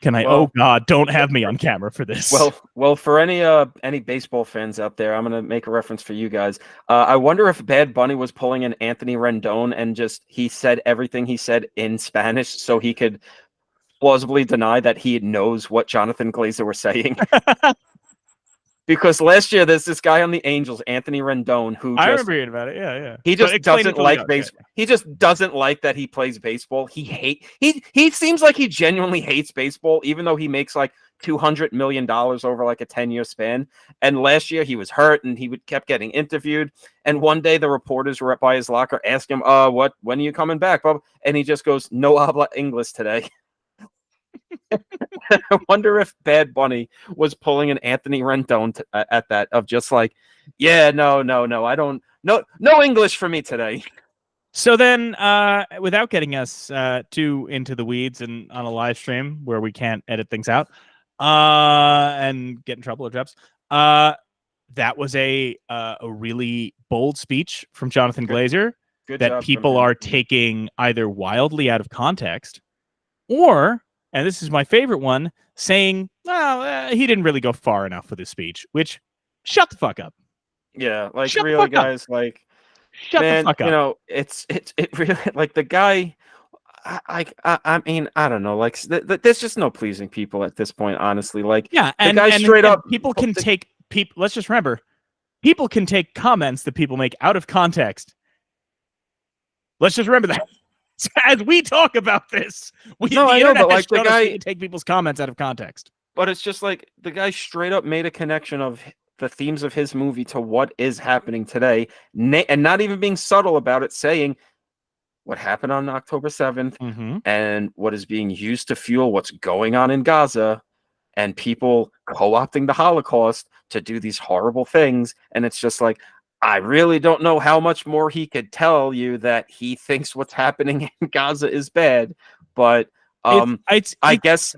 Can I? Oh God, don't have me on camera for this. Well, for any baseball fans out there, I'm gonna make a reference for you guys. I wonder if Bad Bunny was pulling an Anthony Rendon and just he said everything he said in Spanish so he could plausibly deny that he knows what Jonathan Glazer was saying. Because last year there's this guy on the Angels, Anthony Rendon, who I remember hearing about it. Yeah. He just doesn't like baseball. He just doesn't like that he plays baseball. He seems like he genuinely hates baseball, even though he makes like $200 million over like a 10-year span. And last year he was hurt and he kept getting interviewed. And one day the reporters were up by his locker, asked him, when are you coming back, Bob? And he just goes, no habla English today. I wonder if Bad Bunny was pulling an Anthony Rendon at that, of just like, yeah, no, I don't, no English for me today. So then, without getting us too into the weeds and on a live stream where we can't edit things out and get in trouble or jobs, that was a really bold speech from Jonathan Glazer that people are taking either wildly out of context or, and this is my favorite one, saying, well, he didn't really go far enough with his speech, which, shut the fuck up. Yeah, like, really, guys, like, shut the fuck up. You know, it really, like, the guy, I mean, I don't know, like, there's just no pleasing people at this point, honestly. Like, yeah, the guy straight up, people can take people. Let's just remember, people can take comments that people make out of context. Let's just remember that. As we talk about this, I know, but like the guy can take people's comments out of context. But it's just like the guy straight up made a connection of the themes of his movie to what is happening today, and not even being subtle about it, saying what happened on October 7th Mm-hmm. and what is being used to fuel what's going on in Gaza and people co-opting the Holocaust to do these horrible things. And it's just like, I really don't know how much more he could tell you that he thinks what's happening in Gaza is bad. But I guess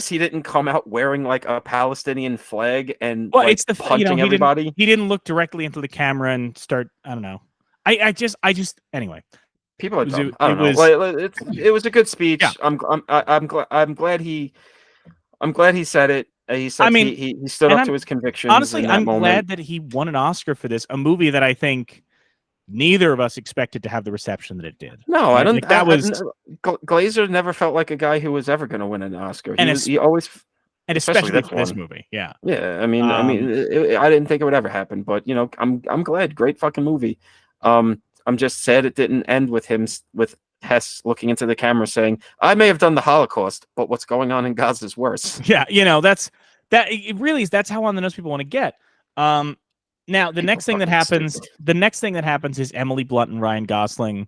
he didn't come out wearing like a Palestinian flag and well, like it's the punching everybody. he didn't look directly into the camera and start. I don't know. I just anyway. People are dumb. I It don't know. was Like, it was a good speech. yeah. I'm glad he said it. He I said mean, he stood and up I'm to his convictions honestly in that I'm moment. glad that he won an Oscar for this, a movie that I think neither of us expected to have the reception that it did. No, I Right? don't. Like that was, Glazer never felt like a guy who was ever going to win an Oscar. and He always, and especially especially this for this one. movie, yeah. Yeah, I mean, I didn't think it would ever happen, but you know, I'm glad. Great fucking movie. I'm just sad it didn't end with him with Hess looking into the camera saying, "I may have done the Holocaust, but what's going on in Gaza is worse." Yeah, that it really is. That's how on the nose people want to get. Now the next thing that happens, is Emily Blunt and Ryan Gosling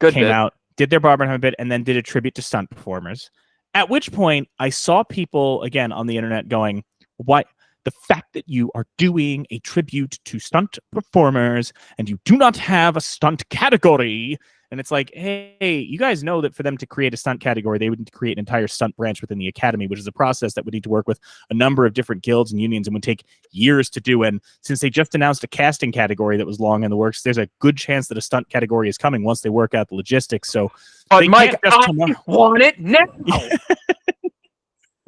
Good came bit. out, did their Barbenheimer bit, and then did a tribute to stunt performers. At which point, I saw people again on the internet going, "Why? The fact that you are doing a tribute to stunt performers and you do not have a stunt category." And it's like, hey, you guys know that for them to create a stunt category, they would create an entire stunt branch within the academy, which is a process that would need to work with a number of different guilds and unions and would take years to do. And since they just announced a casting category that was long in the works, there's a good chance that a stunt category is coming once they work out the logistics. So, but Mike, I want it now.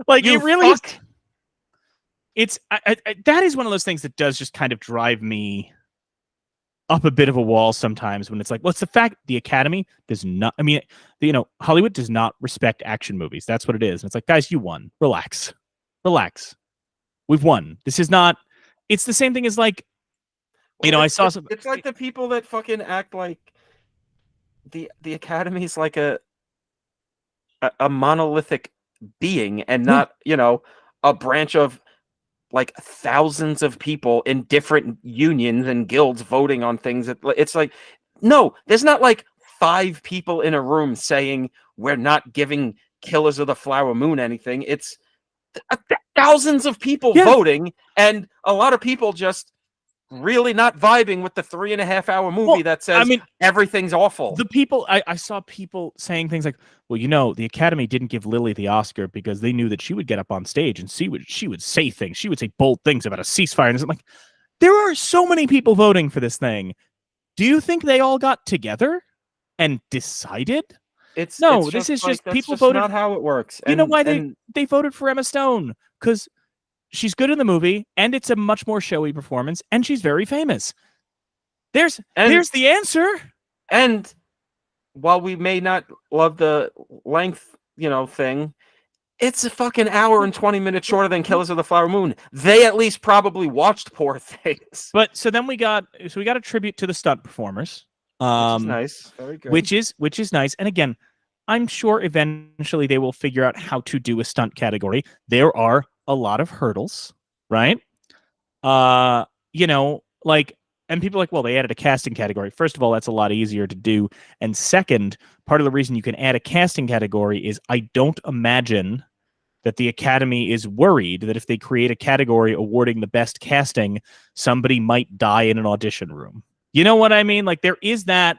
Like, it really is. It's that is one of those things that does just kind of drive me up a bit of a wall sometimes when it's like, what's the fact the Academy does not, I mean, Hollywood does not respect action movies. That's what it is. And it's like, guys, you won. Relax. We've won. This is not, it's the same thing as like, I saw some. It's like the people that fucking act like the Academy is like a monolithic being and not, a branch of like thousands of people in different unions and guilds voting on things. It's like, no, there's not like 5 people in a room saying we're not giving Killers of the Flower Moon anything. It's thousands of people voting, and a lot of people just really not vibing with the 3.5-hour movie that says everything's awful. The people I saw people saying things like, well, the Academy didn't give Lily the Oscar because they knew that she would get up on stage and she would say things. She would say bold things about a ceasefire. And it's like, there are so many people voting for this thing. Do you think they all got together and decided? This is just people voted. Not how it works. You know why they voted for Emma Stone? Because she's good in the movie, and it's a much more showy performance, and she's very famous. There's the answer. And while we may not love the length, thing, it's a fucking hour and 20 minutes shorter than Killers of the Flower Moon. They at least probably watched Poor Things. But so then we got a tribute to the stunt performers. Which is nice. Very good. Which is nice. And again, I'm sure eventually they will figure out how to do a stunt category. There are a lot of hurdles, right? And people are like, well, they added a casting category. First of all, that's a lot easier to do. And second, part of the reason you can add a casting category is I don't imagine that the Academy is worried that if they create a category awarding the best casting, somebody might die in an audition room. You know what I mean? Like, there is that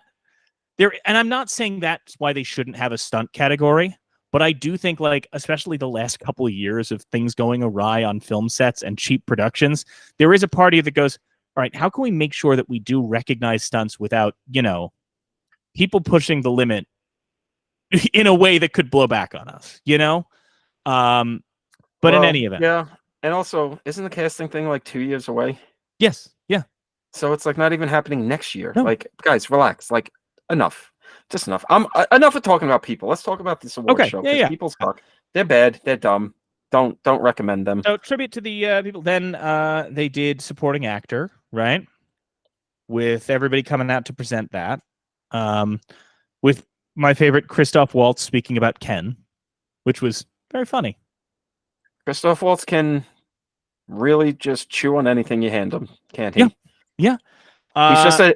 there, and I'm not saying that's why they shouldn't have a stunt category. But I do think, like, especially the last couple of years of things going awry on film sets and cheap productions, there is a party that goes, all right, how can we make sure that we do recognize stunts without, people pushing the limit in a way that could blow back on us, But in any event. Yeah. And also, isn't the casting thing like 2 years away? Yes. Yeah. So it's like not even happening next year. No. Like, guys, relax. Like, enough. Just enough. Enough of talking about people. Let's talk about this award show. Yeah. People suck. They're bad. They're dumb. Don't recommend them. So tribute to the people. Then they did supporting actor, right? With everybody coming out to present that. With my favorite Christoph Waltz speaking about Ken, which was very funny. Christoph Waltz can really just chew on anything you hand him, can't he? Yeah.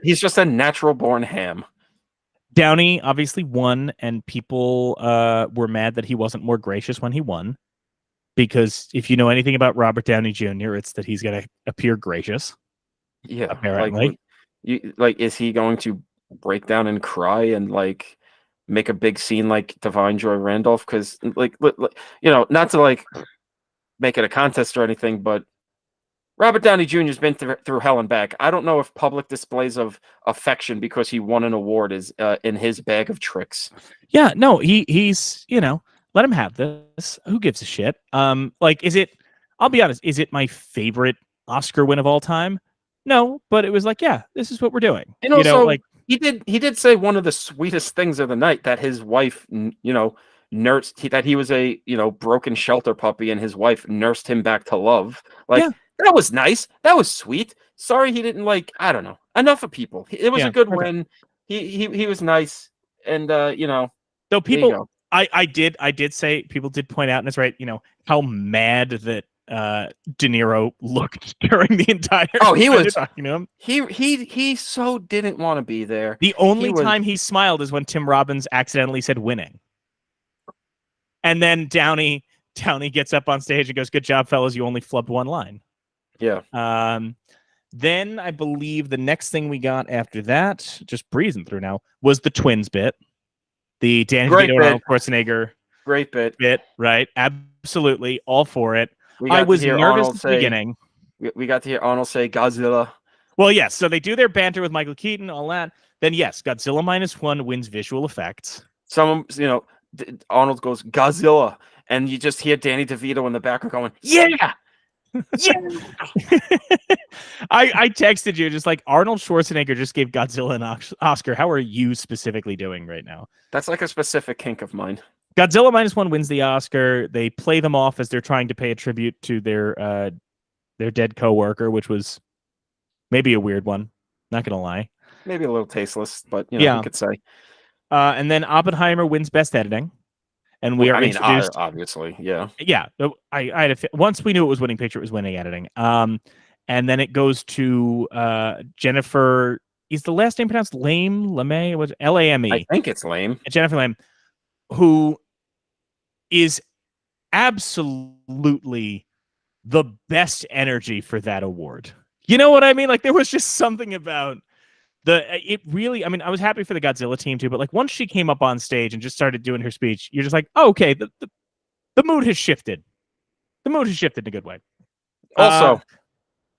He's just a natural born ham. Downey obviously won, and people were mad that he wasn't more gracious when he won. Because if you know anything about Robert Downey Jr., it's that he's going to appear gracious. Yeah, Apparently, is he going to break down and cry and like make a big scene like Divine Joy Randolph? Because not to like make it a contest or anything, but Robert Downey Jr. has been through hell and back. I don't know if public displays of affection because he won an award is in his bag of tricks. Yeah, no, he's let him have this. Who gives a shit? Is it? I'll be honest. Is it my favorite Oscar win of all time? No, but it was like, yeah, this is what we're doing. And also, he did say one of the sweetest things of the night that his wife, nursed that he was a broken shelter puppy and his wife nursed him back to love. That was nice. That was sweet. Sorry he didn't I don't know. Enough of people. It was a good win. He was nice, and though people, I did say people did point out, and it's right. How mad that De Niro looked during the entire. Oh, he was talking to him. He so didn't want to be there. The only time he smiled is when Tim Robbins accidentally said winning, and then Downey gets up on stage and goes, "Good job, fellas! You only flubbed one line." Yeah. Then I believe the next thing we got after that, just breezing through now, was the twins bit. The Danny DeVito and Arnold Schwarzenegger. Great bit. Right? Absolutely. All for it. I was nervous at the beginning. We got to hear Arnold say Godzilla. Well, yes. So they do their banter with Michael Keaton, all that. Then, yes, Godzilla -1 wins visual effects. Arnold goes, Godzilla. And you just hear Danny DeVito in the background going, yeah! Yeah. I texted you just like Arnold Schwarzenegger just gave Godzilla an Oscar. How are you specifically doing right now? That's like a specific kink of mine. Godzilla -1 wins the Oscar. They play them off as they're trying to pay a tribute to their dead coworker, which was maybe a weird one. Not gonna lie. Maybe a little tasteless, but you could say. And then Oppenheimer wins Best Editing. And we are introduced. Obviously, yeah. Yeah. I had once we knew it was winning picture, it was winning editing. And then it goes to Jennifer. Is the last name pronounced Lame? Was Lame? I think it's Lame. Jennifer Lame, who is absolutely the best energy for that award. You know what I mean? Like there was just something about it really, I mean, I was happy for the Godzilla team too, but once she came up on stage and just started doing her speech, you're just like, oh, okay, the mood has shifted. The mood has shifted in a good way. Also,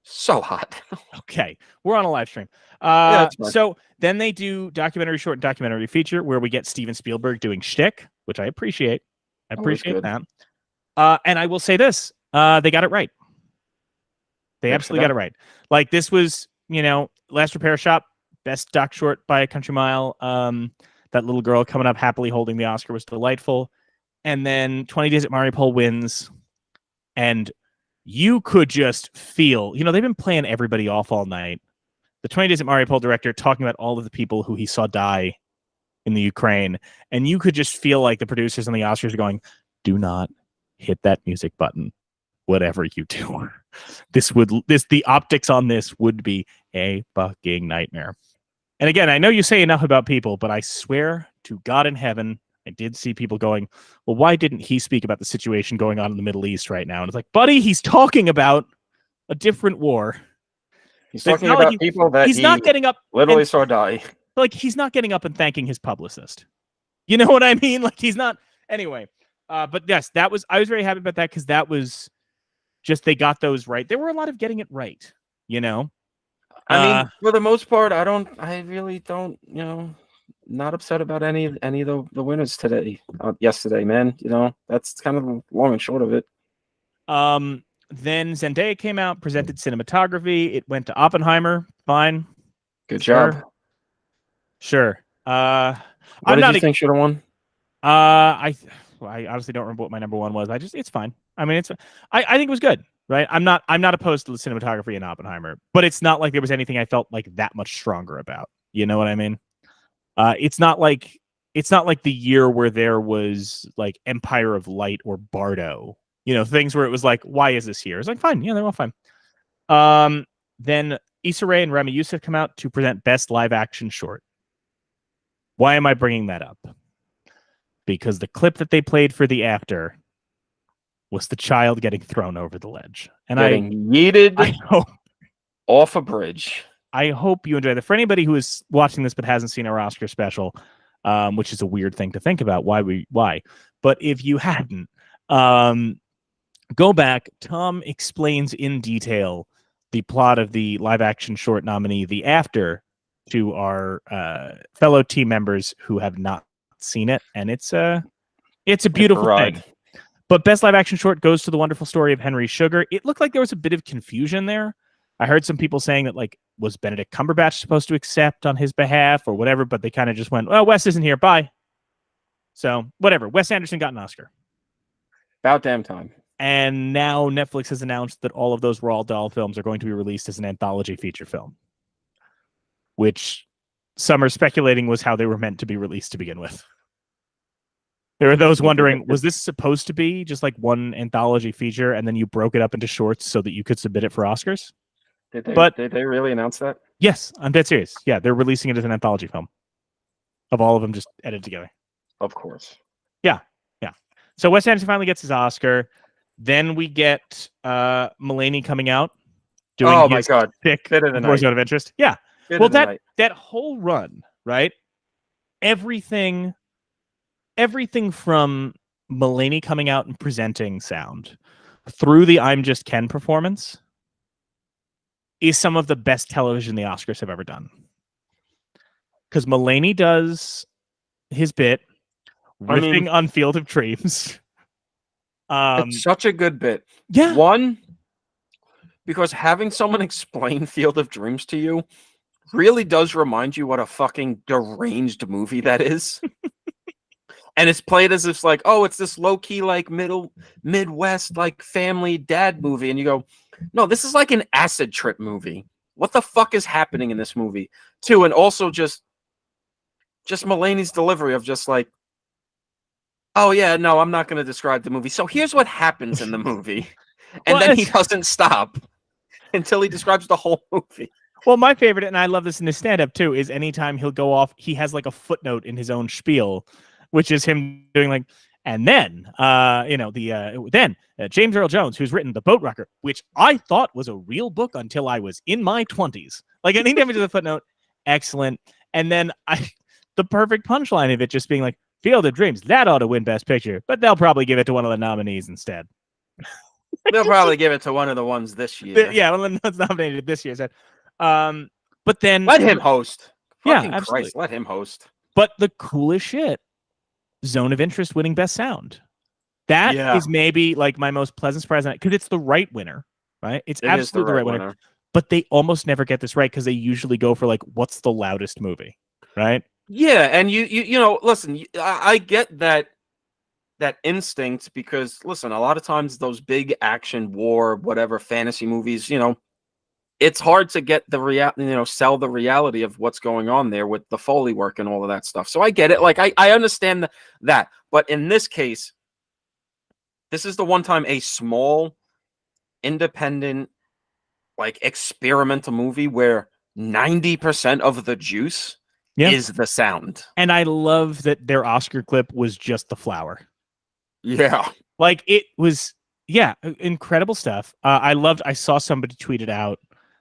so hot. Okay, we're on a live stream. So then they do documentary short and documentary feature where we get Steven Spielberg doing shtick, which I appreciate. I appreciate that. And I will say this, they got it right. They absolutely got it right. Like this was, Last Repair Shop, best doc short by a country mile. That little girl coming up happily holding the Oscar was delightful. And then 20 Days at Mariupol wins. And you could just feel, they've been playing everybody off all night. The 20 Days at Mariupol director talking about all of the people who he saw die in the Ukraine. And you could just feel like the producers and the Oscars are going, do not hit that music button, whatever you do. The optics on this would be a fucking nightmare. And again, I know you say enough about people, but I swear to God in heaven, I did see people going, well, why didn't he speak about the situation going on in the Middle East right now? And it's like, buddy, he's talking about a different war. He's talking about people that he's not getting up literally saw die. Like he's not getting up and thanking his publicist. You know what I mean? Like he's not. Anyway, but yes, I was very happy about that because that was just they got those right. There were a lot of getting it right. I mean, for the most part, I really don't, not upset about any of the winners yesterday, man. That's kind of the long and short of it. Then Zendaya came out, presented cinematography. It went to Oppenheimer. Fine. Good job. Sure. What did you think should have won? I honestly don't remember what my number one was. It's fine. I mean, I think it was good. Right. I'm not opposed to the cinematography in Oppenheimer, but it's not like there was anything I felt like that much stronger about. You know what I mean? It's not like the year where there was like Empire of Light or Bardo, things where it was like, why is this here? It's like, fine. Yeah, they're all fine. Then Issa Rae and Rami Youssef come out to present best live action short. Why am I bringing that up? Because the clip that they played for the after was the child getting thrown over the ledge. And getting yeeted I hope off a bridge. I hope you enjoy that. For anybody who is watching this but hasn't seen our Oscar special, which is a weird thing to think about, why? But if you hadn't, go back. Tom explains in detail the plot of the live-action short nominee, The After, to our fellow team members who have not seen it, and it's a beautiful thing. But best live-action short goes to The Wonderful Story of Henry Sugar. It looked like there was a bit of confusion there. I heard some people saying that, like, was Benedict Cumberbatch supposed to accept on his behalf or whatever, but they kind of just went, well, Wes isn't here, bye. So, whatever. Wes Anderson got an Oscar. About damn time. And now Netflix has announced that all of those Roald Dahl films are going to be released as an anthology feature film, which some are speculating was how they were meant to be released to begin with. There are those wondering, was this supposed to be just like one anthology feature and then you broke it up into shorts so that you could submit it for Oscars? Did they really announce that? Yes, I'm dead serious. Yeah, they're releasing it as an anthology film of all of them just edited together. Of course. Yeah. So Wes Anderson finally gets his Oscar. Then we get Mulaney coming out doing his thick Zone of Interest. Yeah. Well, that whole run, right? Everything from Mulaney coming out and presenting sound through the I'm Just Ken performance is some of the best television the Oscars have ever done. Because Mulaney does his bit, riffing on Field of Dreams. It's such a good bit. Yeah. One, because having someone explain Field of Dreams to you really does remind you what a fucking deranged movie that is. And it's played as if like, oh, it's this low-key, like Midwest, like family dad movie. And you go, no, this is like an acid trip movie. What the fuck is happening in this movie? Too, and also just Mulaney's delivery of just like, oh yeah, no, I'm not going to describe the movie. So here's what happens in the movie. And then he doesn't stop until he describes the whole movie. Well, my favorite, and I love this in his stand-up too, is anytime he'll go off, he has like a footnote in his own spiel, which is him doing like, and then, James Earl Jones, who's written The Boat Rocker, which I thought was a real book until I was in my 20s. Like anytime he does a footnote, excellent. And then the perfect punchline of it just being like, Field of Dreams, that ought to win Best Picture, but they'll probably give it to one of the nominees instead. They'll probably give it to one of the ones this year. Yeah, one of the ones nominated this year. But then let him host. Fucking absolutely. Christ, let him host. But the coolest shit, Zone of Interest winning Best Sound. That is maybe like my most pleasant surprise because it's the right winner, right? It's absolutely the right winner. But they almost never get this right because they usually go for like, what's the loudest movie, right? Yeah, and you know, listen, I get that instinct because listen, a lot of times those big action, war, whatever fantasy movies, you know, it's hard to get the sell the reality of what's going on there with the Foley work and all of that stuff. So I get it. Like I understand that, but in this case, this is the one time a small, independent, like experimental movie where 90% of the juice is the sound. And I love that their Oscar clip was just the flower. Yeah. Like it was, incredible stuff. I saw somebody tweet it out.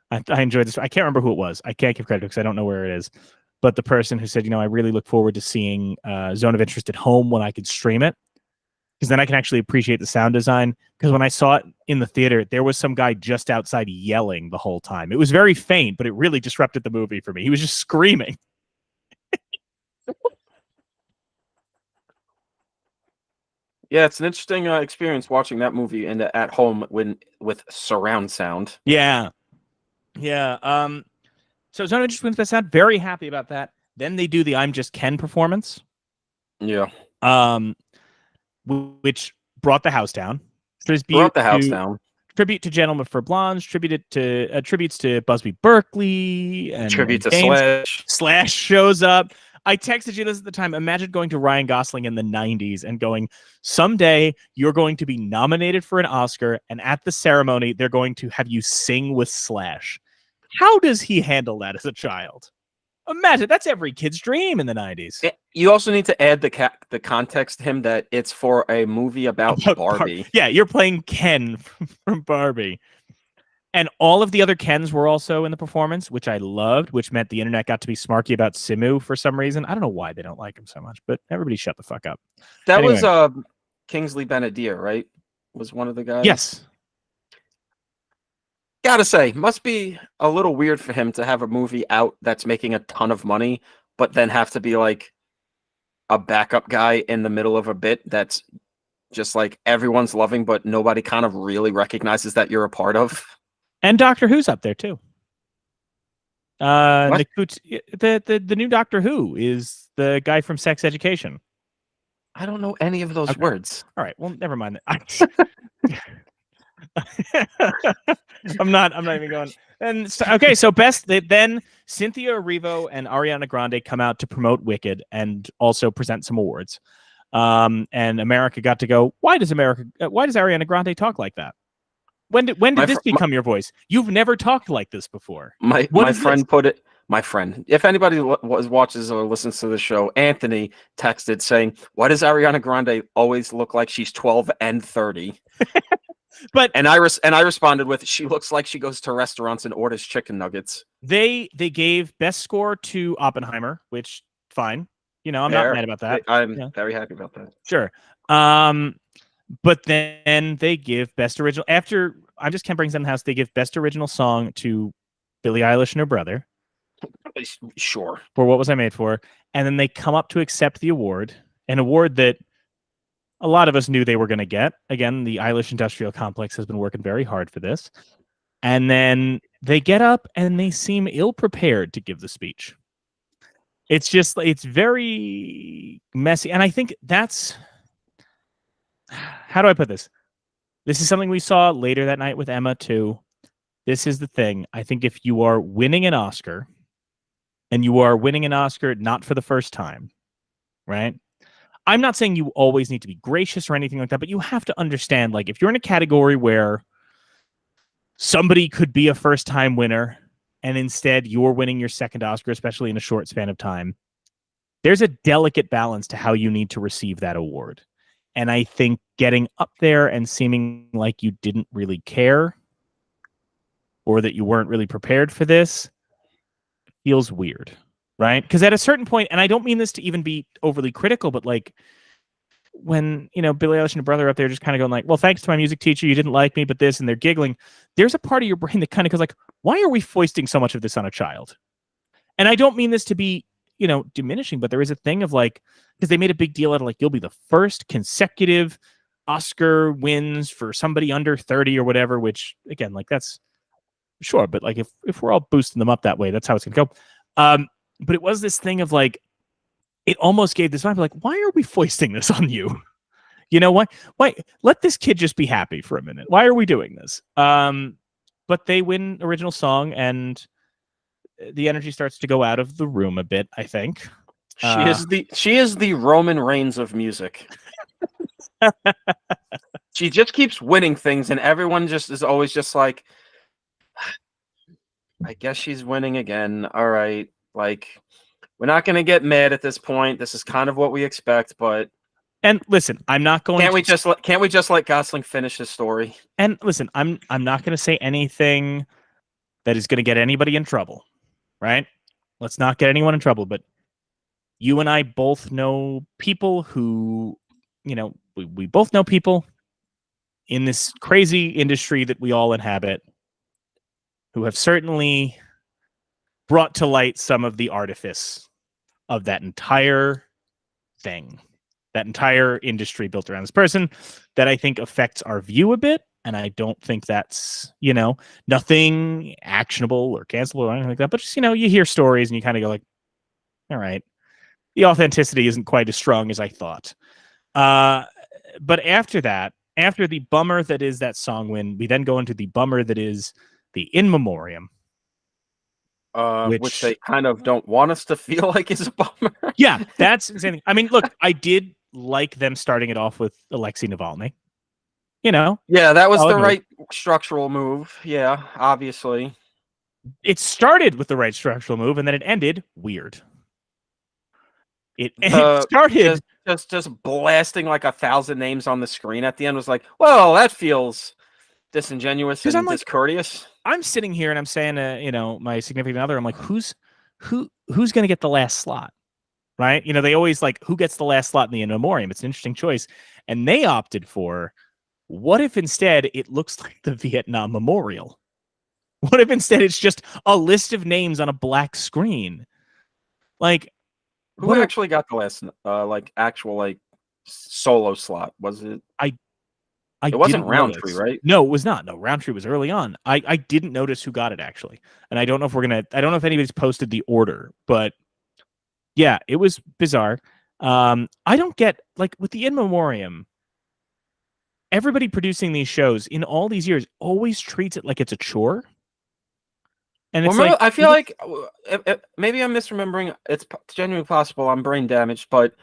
I enjoyed this. I can't remember who it was. I can't give credit because I don't know where it is. But the person who said, you know, I really look forward to seeing Zone of Interest at home when I could stream it. Because then I can actually appreciate the sound design. Because when I saw it in the theater, there was some guy just outside yelling the whole time. It was very faint, but it really disrupted the movie for me. He was just screaming. Yeah, it's an interesting experience watching that movie at home with surround sound. Yeah. So Zone of Interest wins Best Sound. Very happy about that. Then they do the I'm Just Ken performance. Yeah. Which brought the house down. Brought the house down. Tribute to Gentlemen for Blondes. Tributes to Busby Berkeley. And tribute to Slash. Slash shows up. I texted you this at the time. Imagine going to Ryan Gosling in the 90s and going, someday you're going to be nominated for an Oscar, and at the ceremony, they're going to have you sing with Slash. How does he handle that as a child? Imagine that's every kid's dream in the 90s. You also need to add the context to him that it's for a movie about Barbie. Yeah, you're playing Ken from Barbie. And all of the other Kens were also in the performance, which I loved, which meant the internet got to be smarky about Simu for some reason. I don't know why they don't like him so much, but everybody shut the fuck up. That anyway. was Kingsley Benadir, right? Was one of the guys? Yes. Gotta say, must be a little weird for him to have a movie out that's making a ton of money, but then have to be like a backup guy in the middle of a bit that's just like everyone's loving, but nobody kind of really recognizes that you're a part of. And Doctor Who's up there too. The new Doctor Who is the guy from Sex Education. I don't know any of those words. All right, well, never mind. I'm not even going. And okay, so then Cynthia Erivo and Ariana Grande come out to promote Wicked and also present some awards. And America got to go. Why does Ariana Grande talk like that? When did this become your voice? You've never talked like this before. My friend put it. My friend, if anybody watches or listens to the show, Anthony texted saying, "Why does Ariana Grande always look like she's 12 and 30?" and I responded with, "She looks like she goes to restaurants and orders chicken nuggets." They gave best score to Oppenheimer, which fine. I'm not mad about that. I'm very happy about that. Sure. But then they give best original after I'm just Can't Bring Down the House. They give best original song to Billie Eilish and her brother. Sure. For What Was I Made For? And then they come up to accept the award, an award that a lot of us knew they were going to get. Again, the Eilish Industrial Complex has been working very hard for this. And then they get up and they seem ill-prepared to give the speech. It's very messy. And I think that's, how do I put this? This is something we saw later that night with Emma too. This is the thing. I think if you are winning an Oscar, and you are winning an Oscar not for the first time, right? I'm not saying you always need to be gracious or anything like that, but you have to understand, like, if you're in a category where somebody could be a first-time winner, and instead you're winning your second Oscar, especially in a short span of time, there's a delicate balance to how you need to receive that award. And I think getting up there and seeming like you didn't really care or that you weren't really prepared for this feels weird, right? Because at a certain point, and I don't mean this to even be overly critical, but like when, Billie Eilish and her brother up there just kind of going like, well, thanks to my music teacher, you didn't like me, but this, and they're giggling. There's a part of your brain that kind of goes like, why are we foisting so much of this on a child? And I don't mean this to be, diminishing, but there is a thing of like, because they made a big deal out of like, you'll be the first consecutive Oscar wins for somebody under 30 or whatever, which again, like that's sure. But like, if we're all boosting them up that way, that's how it's going to go. But it was this thing of like, it almost gave this vibe like, why are we foisting this on you? Why let this kid just be happy for a minute? Why are we doing this? But they win original song and the energy starts to go out of the room a bit, I think. She is the Roman Reigns of music. She just keeps winning things and everyone just is always just like, I guess she's winning again. All right. Like, we're not going to get mad at this point. This is kind of what we expect, but. And listen, I'm not going. Can't we just let Gosling finish his story? And listen, I'm not going to say anything that is going to get anybody in trouble, right? Let's not get anyone in trouble. But you and I both know people who, we both know people in this crazy industry that we all inhabit who have certainly brought to light some of the artifice of that entire thing, that entire industry built around this person that I think affects our view a bit. And I don't think that's, nothing actionable or cancelable or anything like that. But just, you hear stories and you kind of go like, all right, the authenticity isn't quite as strong as I thought. But after that, after the bummer that is that song win, we then go into the bummer that is the In Memoriam. Which they kind of don't want us to feel like is a bummer. Yeah, that's insane. I mean, look, I did like them starting it off with Alexei Navalny. Yeah, that was the right structural move. Yeah, obviously. It started with the right structural move, and then it ended weird. It started just blasting like 1,000 names on the screen at the end was like, well, that feels disingenuous because I'm and like, discourteous. I'm sitting here and I'm saying to my significant other, I'm like, who's going to get the last slot, right? They always like who gets the last slot in the in memoriam. It's an interesting choice, and they opted for what if instead it looks like the Vietnam Memorial? What if instead it's just a list of names on a black screen? Like, Who what? actually got the last like actual like solo slot? Was it? I It wasn't didn't Roundtree, notice. right? No, it was not. No, Roundtree was early on. I didn't notice who got it actually, and I don't know if anybody's posted the order, but yeah, it was bizarre. I don't get like with the in memoriam. Everybody producing these shows in all these years always treats it like it's a chore, and Well, it's remember, like I feel like maybe I'm misremembering. It's genuinely possible I'm brain damaged, but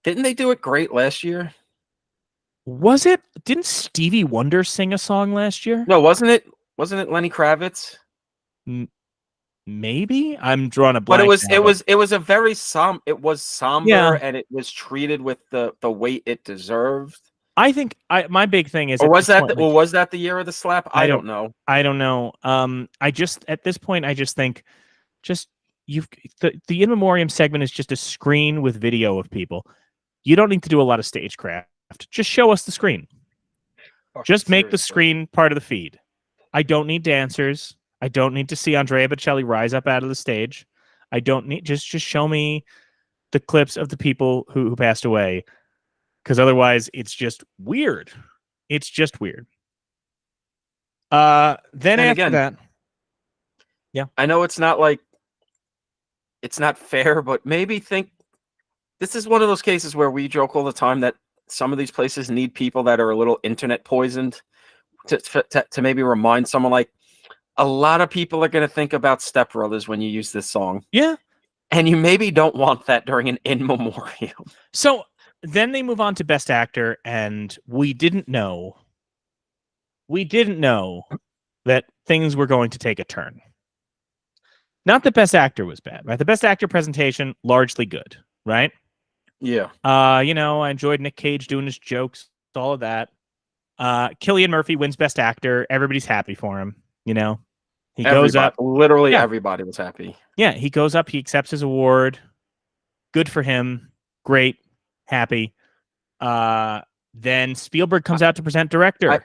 didn't they do it great last year? was it? Didn't Stevie Wonder sing a song last year? No, wasn't it? Wasn't it Lenny Kravitz? Maybe I'm drawing a But blank now. it was a very somber Yeah, and it was treated with the weight it deserved. I think my big thing is Or at was this that point, or like was that the year of the slap? I I don't don't know. I don't know. I just at this point I just think just you've the in memoriam segment is just a screen with video of people. You don't need to do a lot of stagecraft. Just show us the screen. Fucking Just make the seriously. screen part of the feed. I don't need dancers. I don't need to see Andrea Bocelli rise up out of the stage. I don't need just show me the clips of the people who passed away, because otherwise it's just weird. It's just weird. Then And after again, that, yeah, I know it's not fair, but maybe think this is one of those cases where we joke all the time that some of these places need people that are a little internet poisoned to maybe remind someone like a lot of people are going to think about Step Brothers when you use this song. yeah. And you maybe don't want that during an in memoriam. So then they move on to Best Actor, and we didn't know that things were going to take a turn. Not that Best Actor was bad, right? The Best Actor presentation, largely good, right? Yeah. I enjoyed Nick Cage doing his jokes, all of that. Cillian Murphy wins Best Actor. Everybody's happy for him, He goes up. Literally Yeah. everybody was happy. Yeah, he goes up, he accepts his award. Good for him. Great. Happy. Then Spielberg comes out to present director.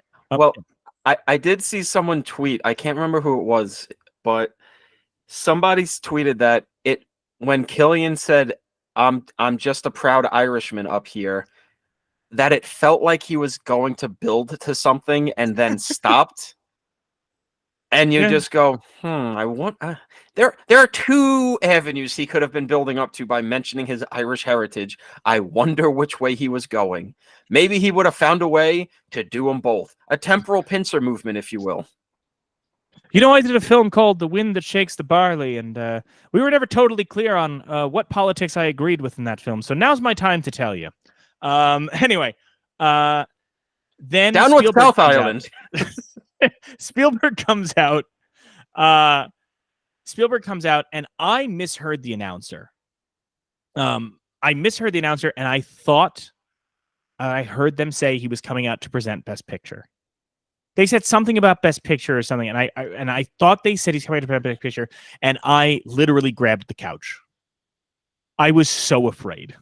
I did see someone tweet. I can't remember who it was, but somebody's tweeted that when Cillian said, I'm just a proud Irishman up here, that it felt like he was going to build to something and then stopped. And you just go, I want. There are two avenues he could have been building up to by mentioning his Irish heritage. I wonder which way he was going. Maybe he would have found a way to do them both. A temporal pincer movement, if you will. I did a film called The Wind That Shakes the Barley, and we were never totally clear on what politics I agreed with in that film. So now's my time to tell you. Anyway, then Down with South Island. Spielberg comes out. Spielberg comes out, and I misheard the announcer. And I thought I heard them say he was coming out to present Best Picture. They said something about Best Picture or something, and I thought they said he's coming to present Best Picture, and I literally grabbed the couch. I was so afraid.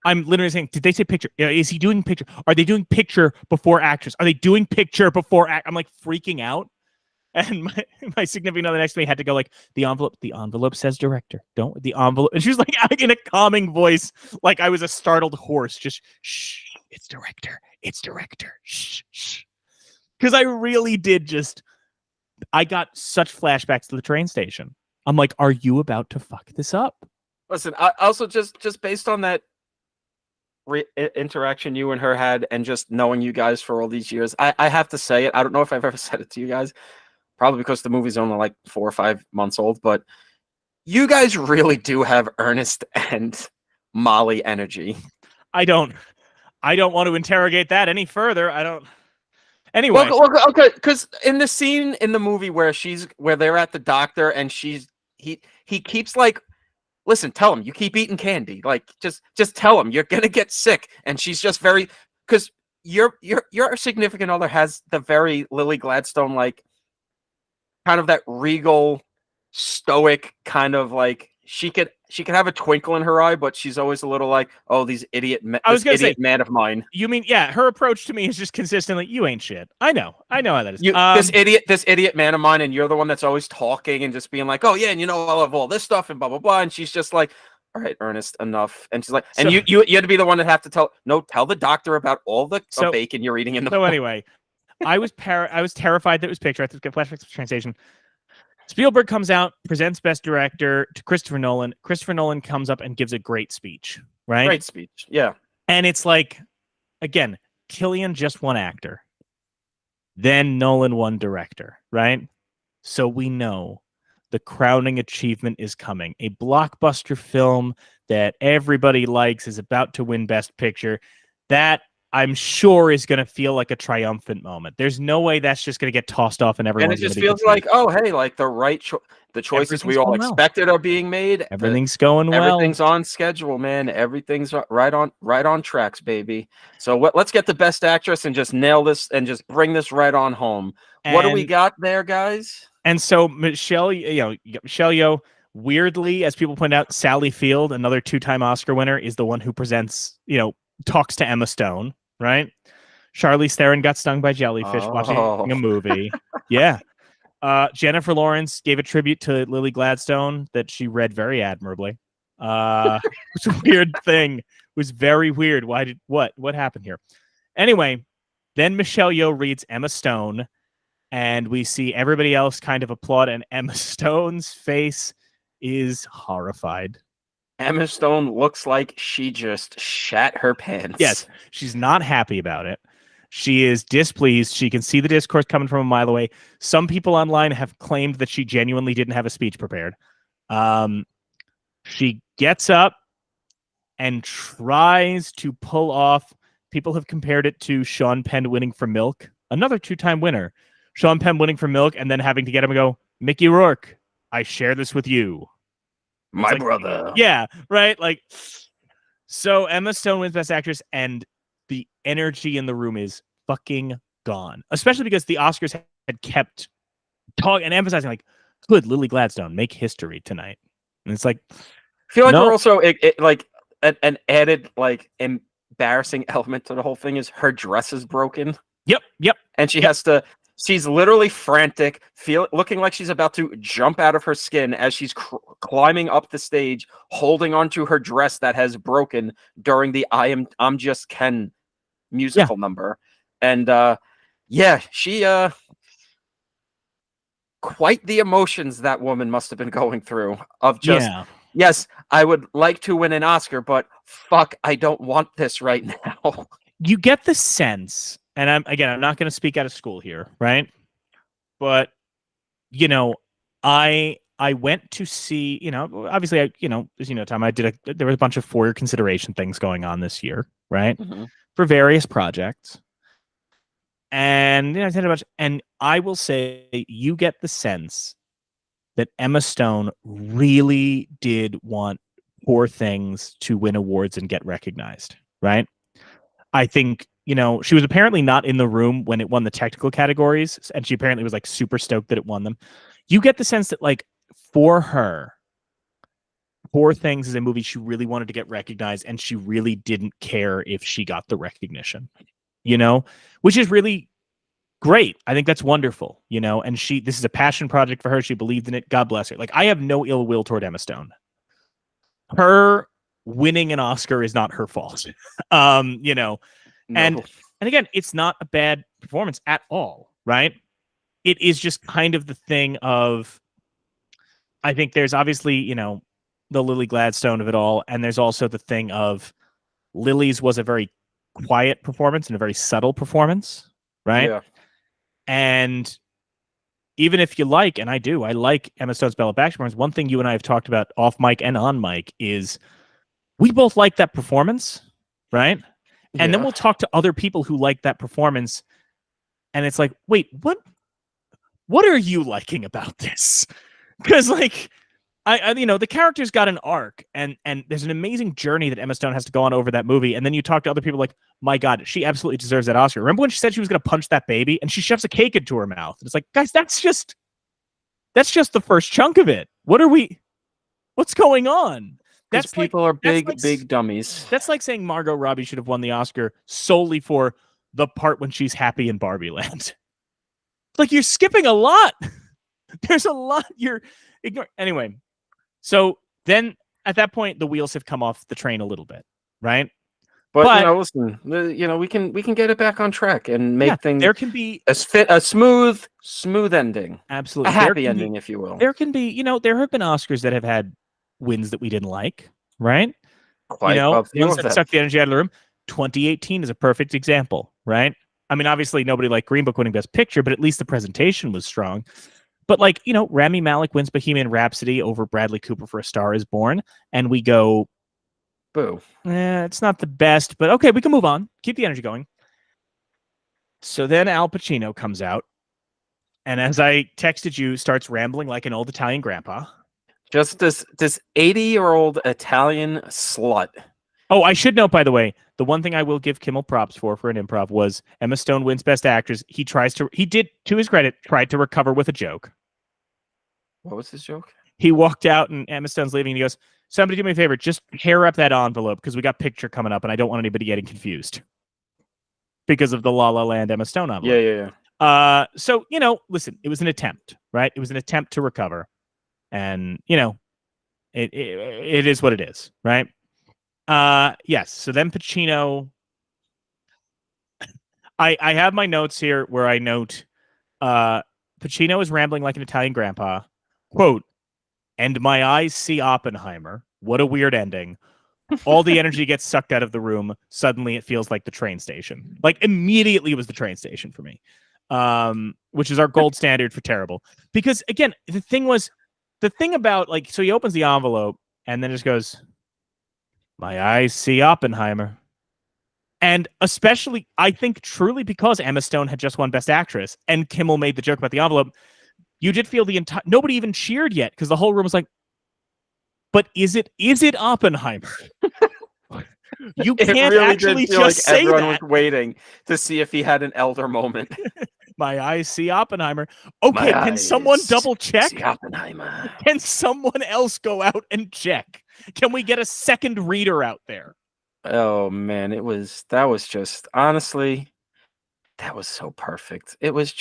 I'm literally saying, did they say picture? Is he doing picture? Are they doing picture before actress? Are they doing picture before act? I'm like freaking out. And my significant other next to me had to go like, the envelope says director. Don't the envelope. And she was like in a calming voice, like I was a startled horse, just shh, it's director. Shh, shh. Because I really did I got such flashbacks to the train station. I'm like, are you about to fuck this up? Listen, I also just based on that interaction you and her had and just knowing you guys for all these years, I have to say it. I don't know if I've ever said it to you guys, probably because the movie's only like 4 or 5 months old, but you guys really do have Ernest and Molly energy. I don't want to interrogate that any further. I don't. Anyway, Okay, because in the scene in the movie where they're at the doctor and he keeps like, listen, tell him you keep eating candy, like just tell him you're gonna get sick, and she's just very, because your significant other has the very Lily Gladstone, like, kind of that regal, stoic kind of, like, she could have a twinkle in her eye, but she's always a little like, oh, I was this gonna say, idiot man of mine. you mean, yeah, her approach to me is just consistently, you ain't shit. I know how that is. You this idiot man of mine, and you're the one that's always talking and just being like, oh yeah, and I love all this stuff and blah blah blah, and she's just like, all right, Ernest, enough. And she's like, and So- you had to be the one that have to tell the doctor about all the So- bacon you're eating in the. So anyway, I was terrified that it was picture. I had to get flashbacks of translation. Spielberg comes out, presents Best Director to Christopher Nolan. Christopher Nolan comes up and gives a great speech, right? Great speech, yeah. And it's like, again, Killian just won actor. Then Nolan won director, right? So we know the crowning achievement is coming. A blockbuster film that everybody likes is about to win Best Picture. That, I'm sure, is going to feel like a triumphant moment. There's no way that's just going to get tossed off and everyone. And it just feels like, oh, hey, like the choices we all expected are being made. Everything's going well. Everything's on schedule, man. Everything's right on tracks, baby. So let's get the Best Actress and just nail this and just bring this right on home. What do we got there, guys? And so Michelle Yeoh, weirdly, as people point out, Sally Field, another 2-time Oscar winner, is the one who presents, talks to Emma Stone, right? Charlize Theron got stung by jellyfish watching a movie. Yeah. Jennifer Lawrence gave a tribute to Lily Gladstone that she read very admirably. It's a weird thing. It was very weird. What happened here? Anyway, then Michelle Yeoh reads Emma Stone, and we see everybody else kind of applaud, and Emma Stone's face is horrified. Emma Stone looks like she just shat her pants. Yes, she's not happy about it. She is displeased. She can see the discourse coming from a mile away. Some people online have claimed that she genuinely didn't have a speech prepared. She gets up and tries to pull off. People have compared it to Sean Penn winning for Milk, another 2-time winner. Sean Penn winning for Milk and then having to get him and go, Mickey Rourke, I share this with you. My brother. Yeah, right? Like, so Emma Stone wins Best Actress, and the energy in the room is fucking gone. Especially because the Oscars had kept talking and emphasizing, like, could Lily Gladstone make history tonight? And it's like, I feel like we're also like an added, like, embarrassing element to the whole thing is her dress is broken. Yep. And she has to. She's literally frantic, looking like she's about to jump out of her skin as she's climbing up the stage, holding onto her dress that has broken during the I'm Just Ken musical number. And she quite the emotions that woman must have been going through of just, yes, I would like to win an Oscar, but fuck, I don't want this right now. You get the sense, and I'm not going to speak out of school here, right? But I went to see, obviously, as Tom, there was a bunch of for your consideration things going on this year, right? Mm-hmm. For various projects, and I said a bunch, and I will say you get the sense that Emma Stone really did want Poor Things to win awards and get recognized, right? I think, she was apparently not in the room when it won the technical categories, and she apparently was like super stoked that it won them. You get the sense that, like, for her, Poor Things is a movie she really wanted to get recognized, and she really didn't care if she got the recognition, which is really great. I think that's wonderful, and this is a passion project for her. She believed in it. God bless her. Like, I have no ill will toward Emma Stone. Her winning an Oscar is not her fault. No. And again, it's not a bad performance at all, right? It is just kind of the thing of, I think there's obviously, the Lily Gladstone of it all, and there's also the thing of Lily's was a very quiet performance and a very subtle performance, right? Yeah. And even if you like, and I like Emma Stone's Bella Baxter performance, one thing you and I have talked about off mic and on mic is we both like that performance, right? And then we'll talk to other people who like that performance And it's like, wait, what are you liking about this? Because like I the character's got an arc, and there's an amazing journey that Emma Stone has to go on over that movie. And then you talk to other people like, my God, she absolutely deserves that Oscar. Remember when she said she was going to punch that baby and she shoves a cake into her mouth? And it's like, guys, that's just the first chunk of it. What's going on? Because people are big dummies. That's like saying Margot Robbie should have won the Oscar solely for the part when she's happy in Barbie Land. Like, you're skipping a lot. There's a lot you're ignoring. Anyway, so then at that point, the wheels have come off the train a little bit, right? But listen, we can get it back on track and make things. There can be a smooth ending. Absolutely, a happy ending, if you will. There can be, there have been Oscars that have had wins that we didn't like, right? Ones that suck the energy out of the room. 2018 is a perfect example, right? I mean, obviously nobody liked Green Book winning Best Picture, but at least the presentation was strong. But like, Rami Malek wins Bohemian Rhapsody over Bradley Cooper for A Star Is Born, and we go, boo. It's not the best, but okay, we can move on. Keep the energy going. So then Al Pacino comes out, and as I texted you, starts rambling like an old Italian grandpa. Just this 80-year-old Italian slut. Oh, I should note, by the way, the one thing I will give Kimmel props for an improv was Emma Stone wins Best Actress. He did, to his credit, tried to recover with a joke. What was his joke? He walked out and Emma Stone's leaving and he goes, somebody do me a favor, just tear up that envelope because we got picture coming up and I don't want anybody getting confused because of the La La Land Emma Stone envelope. Yeah. So, listen, it was an attempt, right? It was an attempt to recover. And, it is what it is, right? Yes. So then Pacino, I have my notes here where I note, Pacino is rambling like an Italian grandpa, quote, and my eyes see Oppenheimer. What a weird ending. All the energy gets sucked out of the room. Suddenly it feels like the train station. Like immediately it was the train station for me. Which is our gold standard for terrible. Because again, the thing about like, so he opens the envelope and then just goes, my eyes see Oppenheimer. And especially, I think truly because Emma Stone had just won Best Actress and Kimmel made the joke about the envelope, you did feel the entire, nobody even cheered yet because the whole room was like, but is it Oppenheimer? You can't really actually just like say everyone that. was waiting to see if he had an elder moment. My eyes see Oppenheimer. Okay, can someone double check? See Oppenheimer. Can someone else go out and check? Can we get a second reader out there? Oh man, that was just honestly, that was so perfect. It was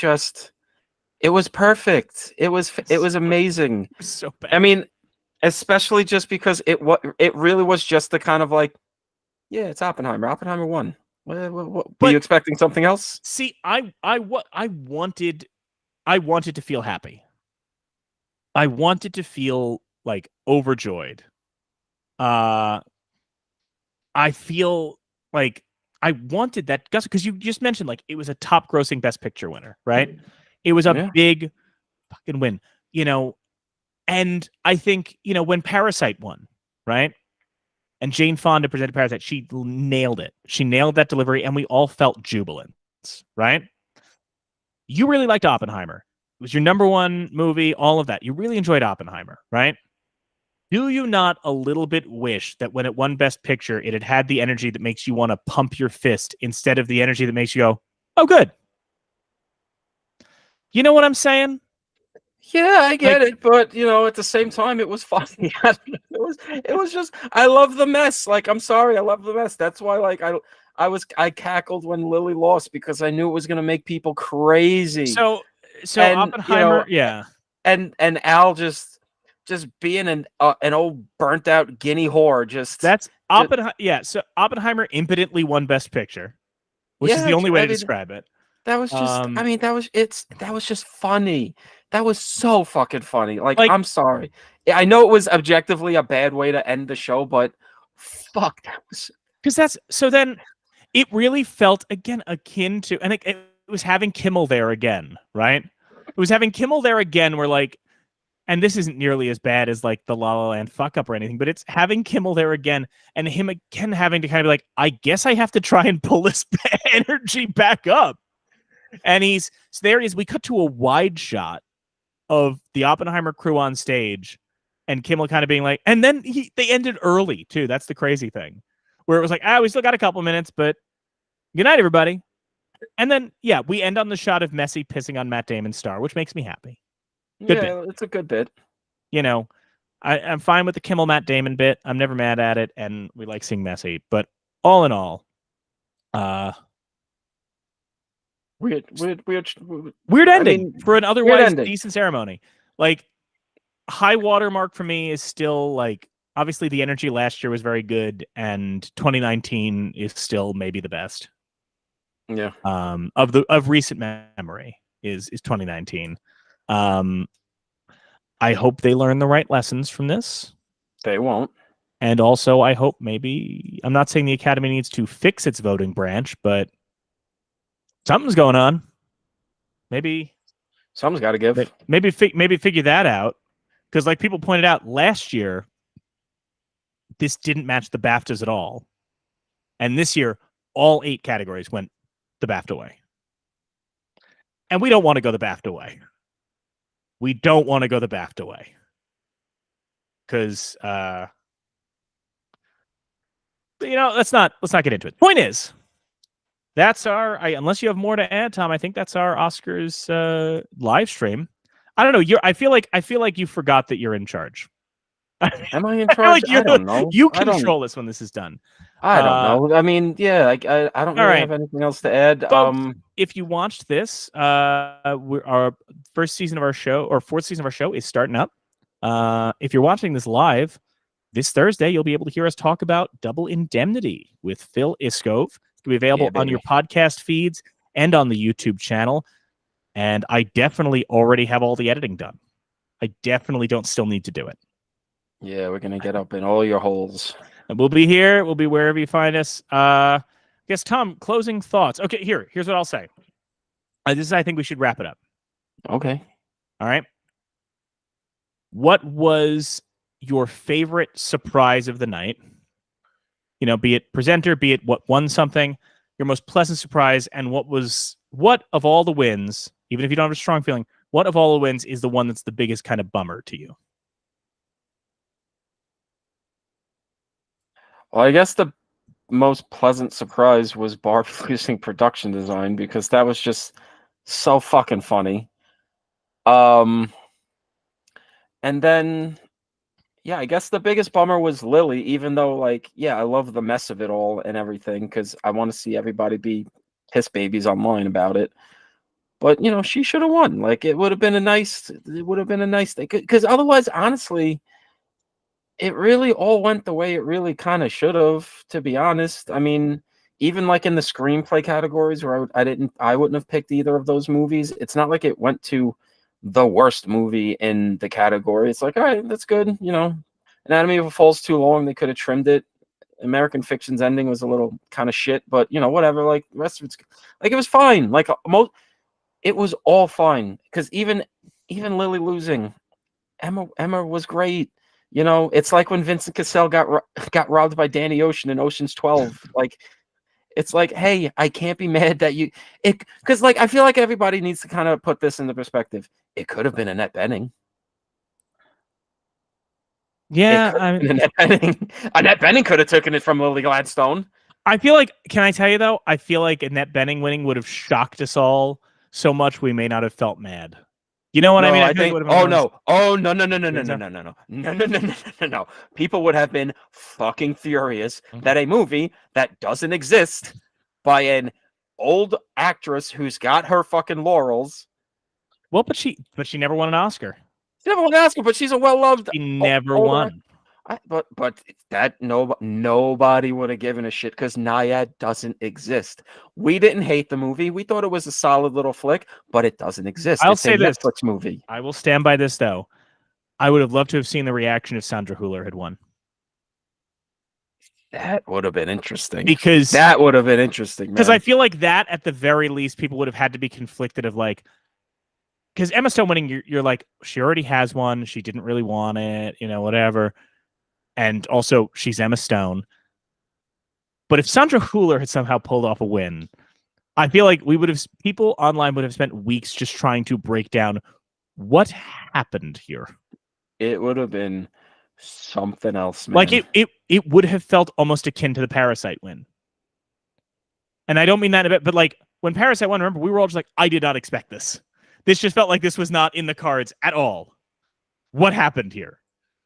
perfect. It was amazing. It was so bad. I mean, especially just because it really was just the kind of like, yeah, it's Oppenheimer. Oppenheimer won. What were you expecting something else? See, I wanted to feel happy. I wanted to feel like overjoyed. I feel like I wanted that because you just mentioned like it was a top grossing Best Picture winner, right? It was a big fucking win, and I think, when Parasite won, right? And Jane Fonda presented Parasite, she nailed it. She nailed that delivery, and we all felt jubilant, right? You really liked Oppenheimer. It was your number one movie, all of that. You really enjoyed Oppenheimer, right? Do you not a little bit wish that when it won Best Picture, it had the energy that makes you want to pump your fist instead of the energy that makes you go, oh, good. You know what I'm saying? Yeah, I get it, but at the same time, it was funny. it was just, I love the mess. Like, I'm sorry, I love the mess. That's why, like, I cackled when Lily lost because I knew it was gonna make people crazy. So and, Oppenheimer, and Al just being an old burnt out guinea whore. That's Oppenheimer. Yeah, so Oppenheimer impotently won Best Picture, which is the only way to describe it. That was just, that was just funny. That was so fucking funny. Like, I'm sorry. I know it was objectively a bad way to end the show, but fuck, that was... Because so then it really felt, again, akin to, and it was having Kimmel there again, right? It was having Kimmel there again where, like, and this isn't nearly as bad as, like, the La La Land fuck-up or anything, but it's having Kimmel there again and him again having to kind of be like, I guess I have to try and pull this energy back up. And there he is. We cut to a wide shot of the Oppenheimer crew on stage, and Kimmel kind of being like, and then they ended early too. That's the crazy thing, where it was like, we still got a couple minutes, but good night, everybody. And then we end on the shot of Messi pissing on Matt Damon's star, which makes me happy. Good bit. It's a good bit. You know, I'm fine with the Kimmel Matt Damon bit. I'm never mad at it, and we like seeing Messi. But all in all, weird ending for an otherwise ending. decent ceremony. Like, high watermark for me is still like, obviously the energy last year was very good, and 2019 is still maybe the best. Yeah. Of recent memory is 2019. I hope they learn the right lessons from this. They won't. And also, I hope maybe, I'm not saying the Academy needs to fix its voting branch, but something's going on. Maybe something's got to give. Maybe figure that out, because like people pointed out last year, this didn't match the BAFTAs at all, and this year all 8 categories went the BAFTA way, and we don't want to go the BAFTA way. We don't want to go the BAFTA way, because let's not get into it. Point is, that's our. Unless you have more to add, Tom, I think that's our Oscars live stream. I don't know. I feel like you forgot that you're in charge. Am I in charge? I don't know. You control this when this is done. I don't know. I mean, I don't really have anything else to add. Folks, if you watched this, our first season of our show, or fourth season of our show, is starting up. If you're watching this live this Thursday, you'll be able to hear us talk about Double Indemnity with Phil Iskov. It's going to be available on your podcast feeds and on the YouTube channel. And I definitely already have all the editing done. I definitely don't still need to do it. Yeah, we're going to get up in all your holes. And we'll be here. We'll be wherever you find us. I guess, Tom, closing thoughts. Okay, here's what I'll say. I think we should wrap it up. Okay. All right. What was your favorite surprise of the night? Be it presenter, be it what won something, your most pleasant surprise, and what of all the wins, even if you don't have a strong feeling, what of all the wins is the one that's the biggest kind of bummer to you? Well, I guess the most pleasant surprise was Barb losing production design, because that was just so fucking funny. And then, I guess the biggest bummer was Lily, even though, I love the mess of it all and everything, because I want to see everybody be piss babies online about it. But, she should have won. It would have been a nice thing. Because otherwise, honestly, it really all went the way it really kind of should have, to be honest. I mean, even in the screenplay categories where I wouldn't have picked either of those movies. It's not like it went to the worst movie in the category. It's like, all right, that's good. Anatomy of a Fall's too long. They could have trimmed it. American Fiction's ending was a little kind of shit, but whatever. The rest of it's it was fine. It was all fine, because even Lily losing, Emma was great. It's like when Vincent Cassell got robbed by Danny Ocean in Ocean's 12. It's like, hey, I can't be mad that because I feel like everybody needs to kind of put this into perspective. It could have been Annette Bening. Yeah, Annette Bening could have taken it from Lily Gladstone. I feel like, can I tell you though? I feel like Annette Bening winning would have shocked us all so much we may not have felt mad. You know what I mean? I think. No! People would have been fucking furious that a movie that doesn't exist by an old actress who's got her fucking laurels. Well, but she never won an Oscar. She never won an Oscar, but she's a well-loved. She never won. But that nobody would have given a shit, because Nyad doesn't exist. We didn't hate the movie. We thought it was a solid little flick, but it doesn't exist. I'll say this: Netflix movie. I will stand by this though. I would have loved to have seen the reaction if Sandra Hüller had won. That would have been interesting. Because I feel like that, at the very least, people would have had to be conflicted of because Emma Stone winning, you're like, she already has one. She didn't really want it, whatever. And also, she's Emma Stone. But if Sandra Hüller had somehow pulled off a win, I feel like people online would have spent weeks just trying to break down what happened here. It would have been something else, man. Like it would have felt almost akin to the Parasite win. And I don't mean that a bit, but like when Parasite won, remember, we were all just like, I did not expect this. This just felt like this was not in the cards at all. What happened here?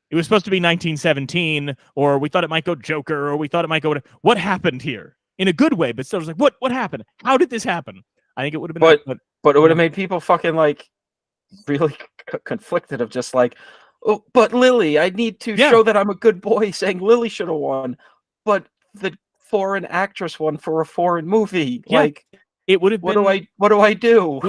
It was supposed to be 1917, or we thought it might go Joker, or we thought it might go. What happened here? In a good way, but still, was like, what happened? How did this happen? I think it would have been, but it would have made people fucking like really conflicted of just like, oh, but Lily, I need to show that I'm a good boy, saying Lily should have won, but the foreign actress won for a foreign movie. Yeah. Like, it would have been. What do I do?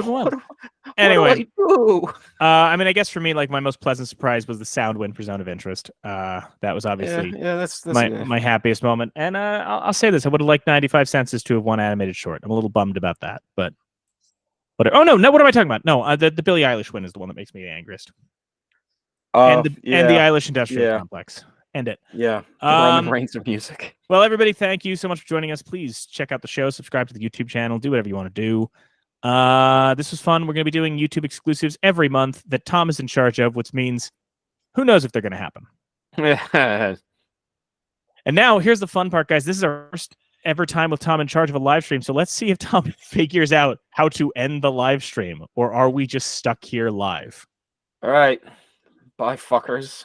Anyway, what do I do? I mean, I guess for me, like my most pleasant surprise was the sound win for Zone of Interest. That was obviously that's my happiest moment. And I'll say this: I would have liked 95 Senses to have won animated short. I'm a little bummed about that, but oh no, what am I talking about? No, the Billie Eilish win is the one that makes me the angriest. And the Eilish Industrial Complex. End it. Yeah. Roman Reigns of music. Well, everybody, thank you so much for joining us. Please check out the show, subscribe to the YouTube channel, do whatever you want to do. This was fun. We're going to be doing YouTube exclusives every month that Tom is in charge of, which means who knows if they're going to happen. And now here's the fun part, guys. This is our first ever time with Tom in charge of a live stream. So let's see if Tom figures out how to end the live stream, or are we just stuck here live? All right. Bye, fuckers.